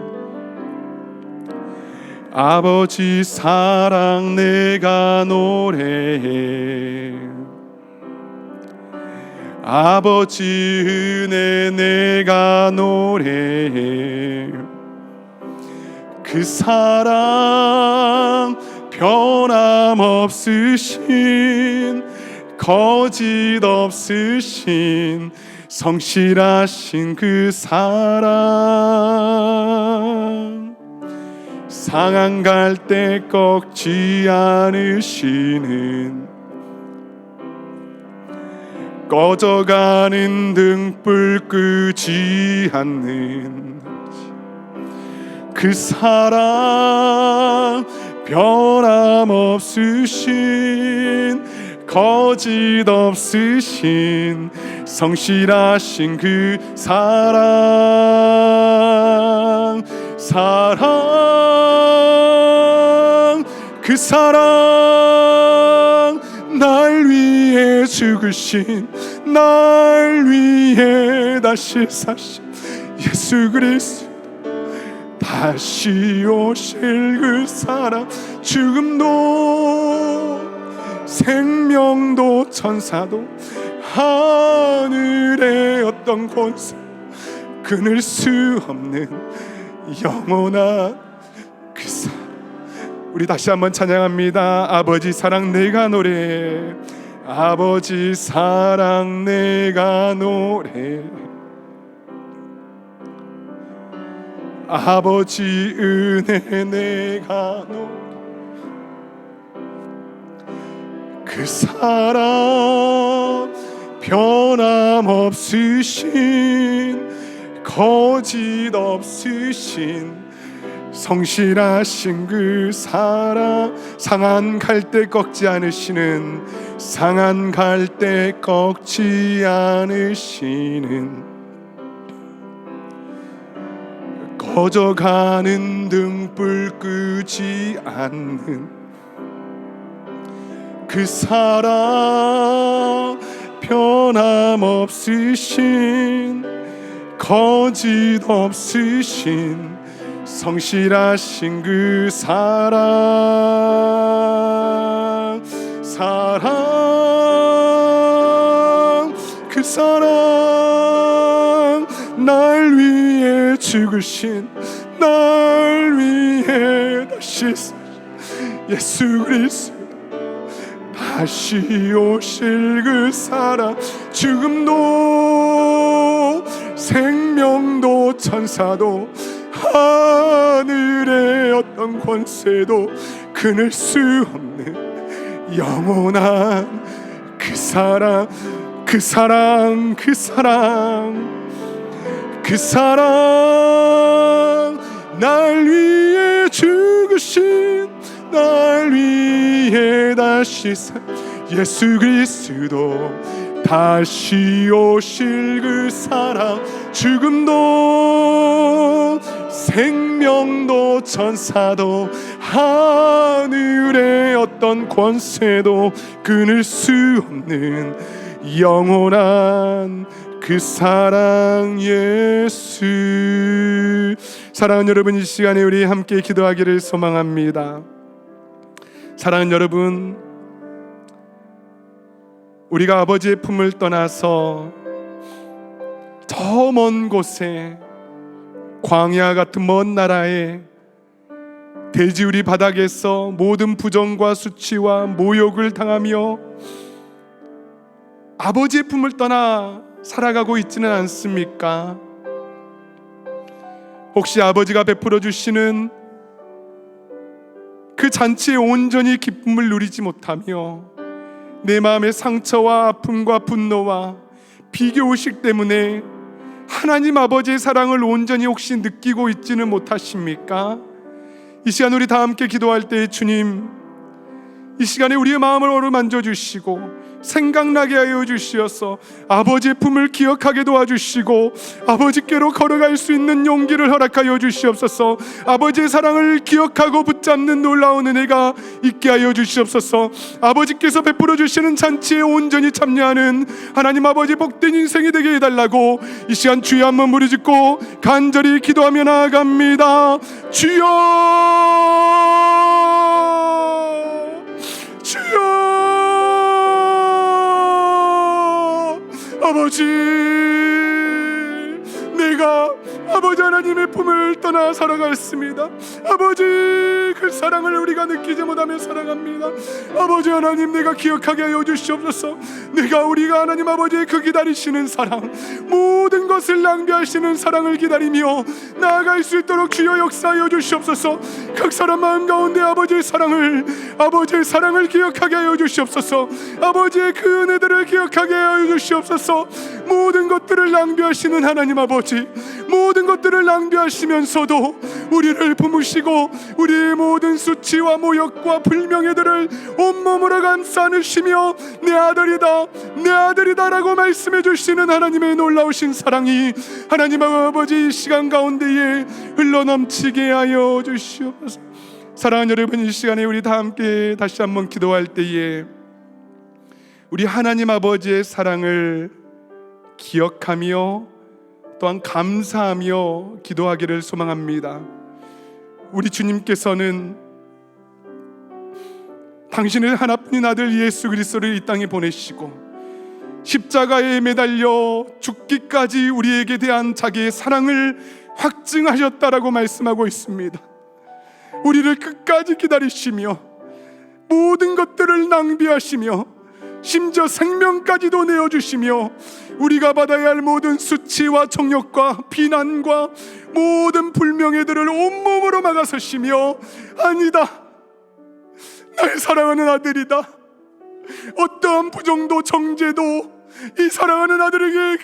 A: 아버지 사랑 내가 노래해, 아버지 은혜 내가 노래해. 그 사랑 변함없으신, 거짓 없으신, 성실하신 그 사랑, 상한 갈 때 꺾지 않으시는, 꺼져가는 등불 끄지 않는 그 사랑, 변함없으신, 거짓 없으신, 성실하신 그 사랑, 사랑, 그 사랑, 날 위해 죽으신, 날 위해 다시 사신 예수 그리스도, 다시 오실 그 사랑, 죽음도 생명도 천사도 하늘의 어떤 권세 끊을 수 없는 영원한 그 사랑. 우리 다시 한번 찬양합니다. 아버지 사랑 내가 노래해, 아버지 사랑 내가 노래해, 아버지 은혜 내가 노래해. 그 사랑 변함없으신, 거짓 없으신, 성실하신 그 사랑, 상한 갈 때 꺾지 않으시는, 상한 갈 때 꺾지 않으시는, 꺼져가는 등불 끄지 않는 그 사랑, 변함없으신, 거짓 없으신, 성실하신 그 사랑, 사랑, 그 사랑, 날 위해 죽으신 날 위해 다시 예수 그리스도 다시 오실 그 사랑, 죽음도 생명도 천사도 하늘의 어떤 권세도 끊을 수 없는 영원한 그 사랑, 그 사랑, 그 사랑, 그 사랑, 날 위해 죽으신 날 위해 다시 예수 그리스도 다시 오실 그 사랑, 죽음도 생명도 천사도 하늘의 어떤 권세도 끊을 수 없는 영원한 그 사랑 예수. 사랑하는 여러분, 이 시간에 우리 함께 기도하기를 소망합니다. 사랑하는 여러분, 우리가 아버지의 품을 떠나서 저 먼 곳에, 광야 같은 먼 나라에 돼지우리 바닥에서 모든 부정과 수치와 모욕을 당하며 아버지의 품을 떠나 살아가고 있지는 않습니까? 혹시 아버지가 베풀어 주시는 그 잔치에 온전히 기쁨을 누리지 못하며 내 마음의 상처와 아픔과 분노와 비교의식 때문에 하나님 아버지의 사랑을 온전히 혹시 느끼고 있지는 못하십니까? 이 시간 우리 다 함께 기도할 때 주님, 이 시간에 우리의 마음을 어루만져 주시고 생각나게 하여 주시어서 아버지의 품을 기억하게 도와주시고 아버지께로 걸어갈 수 있는 용기를 허락하여 주시옵소서. 아버지의 사랑을 기억하고 붙잡는 놀라운 은혜가 있게 하여 주시옵소서. 아버지께서 베풀어 주시는 잔치에 온전히 참여하는 하나님 아버지 복된 인생이 되게 해달라고 이 시간 주여 한번 부르짖고 간절히 기도하며 나아갑니다. 주여, 주여, 아버지, 내가 아버지 하나님의 품을 떠나 살아갔습니다. 아버지, 그 사랑을 우리가 느끼지 못하며 살아갑니다. 아버지 하나님, 내가 기억하게 하여 주시옵소서. 우리가 하나님 아버지의 그 기다리시는 사랑, 모든 것을 낭비하시는 사랑을 기다리며 나아갈 수 있도록 주여 역사하여 주시옵소서. 각 사람 마음 가운데 아버지의 사랑을 기억하게 하여 주시옵소서. 아버지의 그 은혜들을 기억하게 하여 주시옵소서. 모든 것들을 낭비하시는 하나님 아버지, 모든 것들을 낭비하시면서도 우리를 품으시고 우리의 모든 수치와 모욕과 불명예들을 온몸으로 감싸 안으시며 내 아들이다, 내 아들이다 라고 말씀해 주시는 하나님의 놀라우신 사랑이 하나님 아버지 이 시간 가운데에 흘러넘치게 하여 주시옵소서. 사랑하는 여러분, 이 시간에 우리 다 함께 다시 한번 기도할 때에 우리 하나님 아버지의 사랑을 기억하며 또한 감사하며 기도하기를 소망합니다. 우리 주님께서는 당신의 하나뿐인 아들 예수 그리스도를 이 땅에 보내시고 십자가에 매달려 죽기까지 우리에게 대한 자기의 사랑을 확증하셨다라고 말씀하고 있습니다. 우리를 끝까지 기다리시며 모든 것들을 낭비하시며 심지어 생명까지도 내어주시며 우리가 받아야 할 모든 수치와 정욕과 비난과 모든 불명예들을 온몸으로 막아서시며 아니다, 날 사랑하는 아들이다, 어떠한 부정도 정죄도 이 사랑하는 아들에게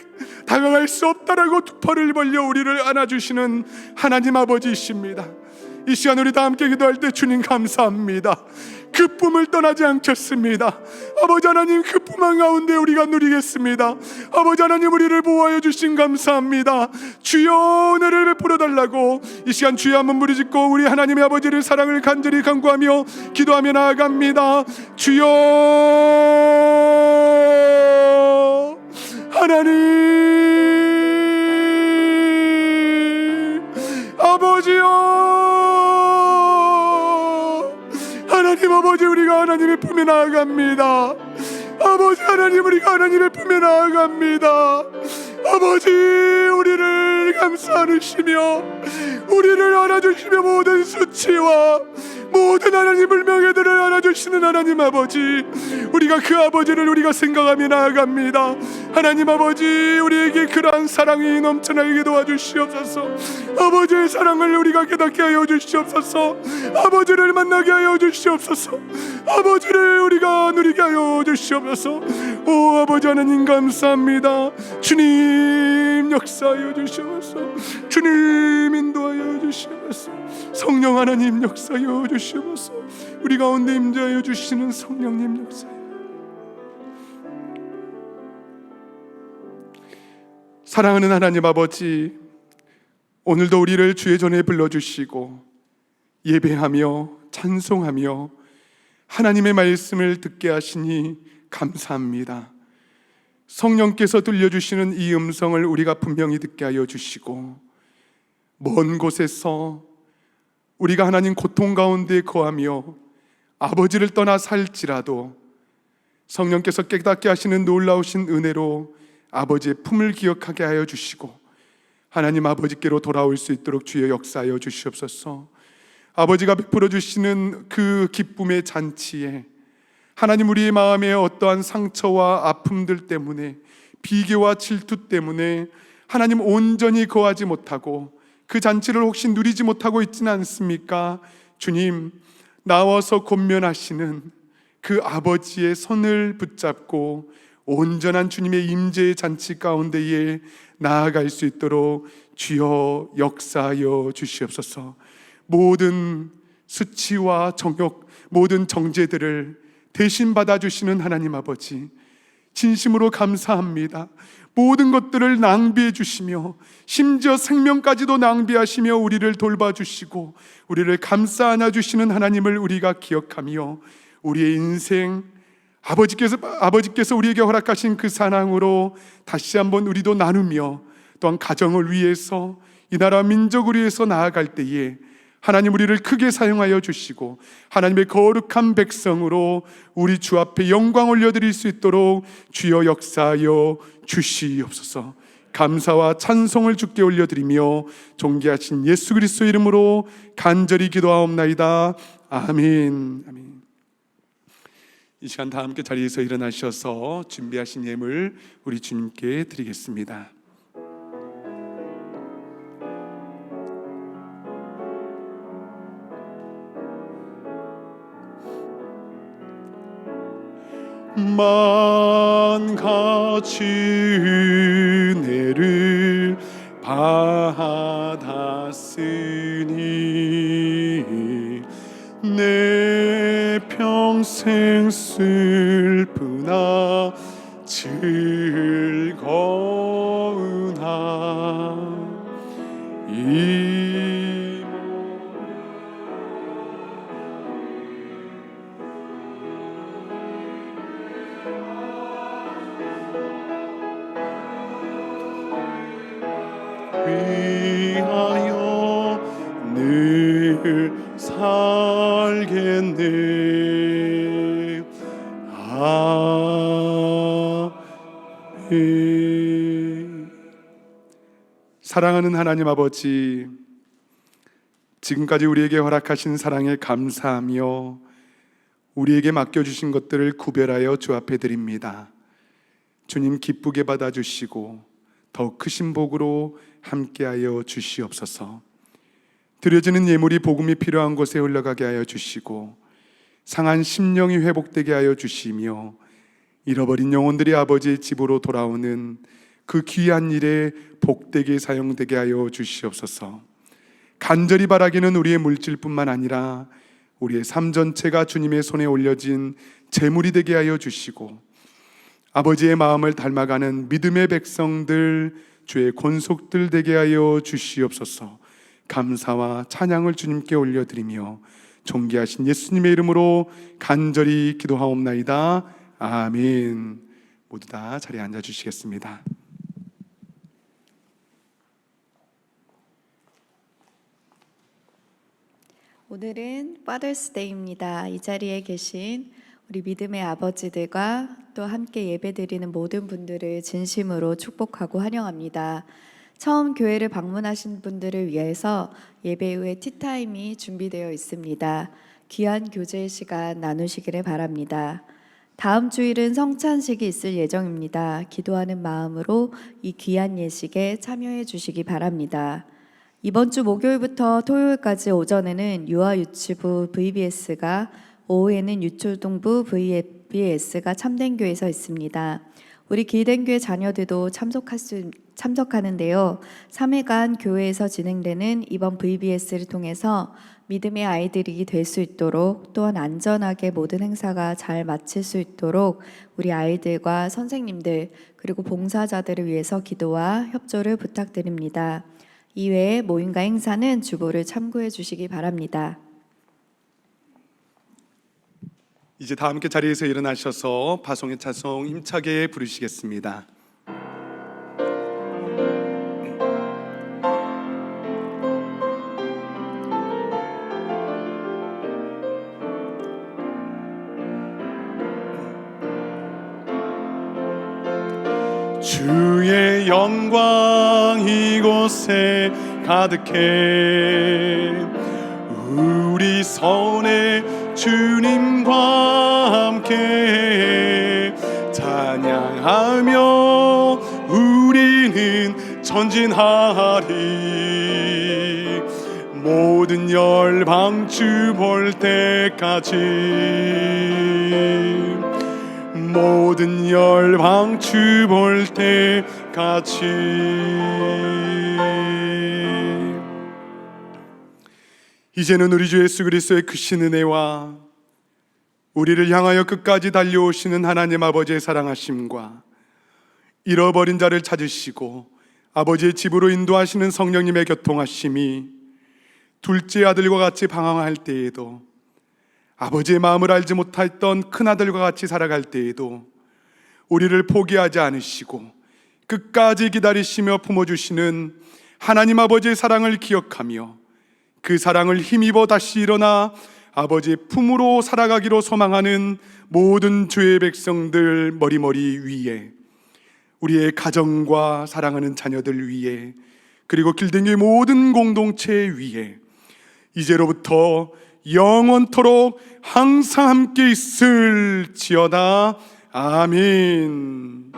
A: 다가갈 수 없다라고 두 팔을 벌려 우리를 안아주시는 하나님 아버지이십니다. 이 시간 우리 다 함께 기도할 때 주님 감사합니다. 그 꿈을 떠나지 않겠습니다. 아버지 하나님, 그 꿈 가운데 우리가 누리겠습니다. 아버지 하나님, 우리를 보호하여 주신 감사합니다. 주여 은혜를 베풀어 달라고 이 시간 주여 한번 부르짖고 우리 하나님의 아버지를 사랑을 간절히 간구하며 기도하며 나아갑니다. 주여 하나님 아버지여, 하나님 아버지, 우리가 하나님의 품에 나아갑니다. 아버지 하나님, 우리가 하나님의 품에 나아갑니다. 아버지, 우리를 감사하시며 우리를 알아주시며 모든 수치와 모든 하나님 불명예들을 알아주시는 하나님 아버지, 우리가 그 아버지를 우리가 생각하며 나아갑니다. 하나님 아버지, 우리에게 그러한 사랑이 넘쳐나게 도와주시옵소서. 아버지의 사랑을 우리가 깨닫게 하여 주시옵소서. 아버지를 만나게 하여 주시옵소서. 아버지를 우리가 누리게 하여 주시옵소서. 오 아버지 하나님 감사합니다. 주님 역사하여 주시옵소서. 주님 인도하여 주시옵소서. 성령 하나님 역사하여 주시옵소서. 우리 가운데 임재하여 주시는 성령님 역사. 사랑하는 하나님 아버지, 오늘도 우리를 주의 전에 불러주시고 예배하며 찬송하며 하나님의 말씀을 듣게 하시니 감사합니다. 성령께서 들려주시는 이 음성을 우리가 분명히 듣게 하여 주시고, 먼 곳에서 우리가 하나님 고통 가운데 거하며 아버지를 떠나 살지라도 성령께서 깨닫게 하시는 놀라우신 은혜로 아버지의 품을 기억하게 하여 주시고 하나님 아버지께로 돌아올 수 있도록 주여 역사하여 주시옵소서. 아버지가 베풀어 주시는 그 기쁨의 잔치에 하나님 우리의 마음에 어떠한 상처와 아픔들 때문에, 비교와 질투 때문에 하나님 온전히 거하지 못하고 그 잔치를 혹시 누리지 못하고 있지는 않습니까? 주님, 나와서 권면하시는 그 아버지의 손을 붙잡고 온전한 주님의 임재의 잔치 가운데에 나아갈 수 있도록 주여 역사하여 주시옵소서. 모든 수치와 정욕, 모든 정죄들을 대신 받아주시는 하나님 아버지, 진심으로 감사합니다. 모든 것들을 낭비해 주시며 심지어 생명까지도 낭비하시며 우리를 돌봐주시고 우리를 감싸 안아주시는 하나님을 우리가 기억하며 우리의 인생, 아버지께서 우리에게 허락하신 그 사랑으로 다시 한번 우리도 나누며 또한 가정을 위해서, 이 나라 민족을 위해서 나아갈 때에 하나님 우리를 크게 사용하여 주시고 하나님의 거룩한 백성으로 우리 주 앞에 영광 올려드릴 수 있도록 주여 역사하여 주시옵소서. 감사와 찬송을 주께 올려드리며 존귀하신 예수 그리스도 이름으로 간절히 기도하옵나이다. 아멘. 아멘. 이 시간 다 함께 자리에서 일어나셔서 준비하신 예물 우리 주님께 드리겠습니다. 만가지 은혜를 받았으니 내 평생 슬프나 즐거우나 이 위하여 늘 살겠네. 아멘. 사랑하는 하나님 아버지, 지금까지 우리에게 허락하신 사랑에 감사하며 우리에게 맡겨주신 것들을 구별하여 주 앞에 드립니다. 주님 기쁘게 받아주시고 더욱 크신 복으로 함께하여 주시옵소서. 드려지는 예물이 복음이 필요한 곳에 흘러가게 하여 주시고 상한 심령이 회복되게 하여 주시며 잃어버린 영혼들이 아버지의 집으로 돌아오는 그 귀한 일에 복되게 사용되게 하여 주시옵소서. 간절히 바라기는 우리의 물질뿐만 아니라 우리의 삶 전체가 주님의 손에 올려진 재물이 되게 하여 주시고 아버지의 마음을 닮아가는 믿음의 백성들, 주의 권속들 되게 하여 주시옵소서. 감사와 찬양을 주님께 올려드리며 존귀하신 예수님의 이름으로 간절히 기도하옵나이다. 아멘. 모두 다 자리에 앉아주시겠습니다.
D: 오늘은 Father's Day입니다. 이 자리에 계신 우리 믿음의 아버지들과 또 함께 예배드리는 모든 분들을 진심으로 축복하고 환영합니다. 처음 교회를 방문하신 분들을 위해서 예배 후에 티타임이 준비되어 있습니다. 귀한 교제의 시간 나누시기를 바랍니다. 다음 주일은 성찬식이 있을 예정입니다. 기도하는 마음으로 이 귀한 예식에 참여해 주시기 바랍니다. 이번 주 목요일부터 토요일까지 오전에는 유아유치부 VBS가, 오후에는 유초동부 VBS가 참된교회에서 있습니다. 우리 기den교회 자녀들도 참석하는데요. 3일간 교회에서 진행되는 이번 VBS를 통해서 믿음의 아이들이 될 수 있도록, 또한 안전하게 모든 행사가 잘 마칠 수 있도록 우리 아이들과 선생님들 그리고 봉사자들을 위해서 기도와 협조를 부탁드립니다. 이외에 모임과 행사는 주보를 참고해 주시기 바랍니다.
A: 이제 다 함께 자리에서 일어나셔서 파송의 찬송 힘차게 부르시겠습니다. 주의 영광 이곳에 가득해 우리 손에 주님과 함께 찬양하며 우리는 전진하리 모든 열방 주 볼 때까지 모든 열방 주 볼 때까지. 이제는 우리 주 예수 그리스도의 크신 은혜와 우리를 향하여 끝까지 달려오시는 하나님 아버지의 사랑하심과 잃어버린 자를 찾으시고 아버지의 집으로 인도하시는 성령님의 교통하심이 둘째 아들과 같이 방황할 때에도, 아버지의 마음을 알지 못했던 큰아들과 같이 살아갈 때에도 우리를 포기하지 않으시고 끝까지 기다리시며 품어주시는 하나님 아버지의 사랑을 기억하며 그 사랑을 힘입어 다시 일어나 아버지의 품으로 살아가기로 소망하는 모든 주의 백성들 머리머리 위에, 우리의 가정과 사랑하는 자녀들 위에, 그리고 길등의 모든 공동체 위에 이제로부터 영원토록 항상 함께 있을지어다. 아멘.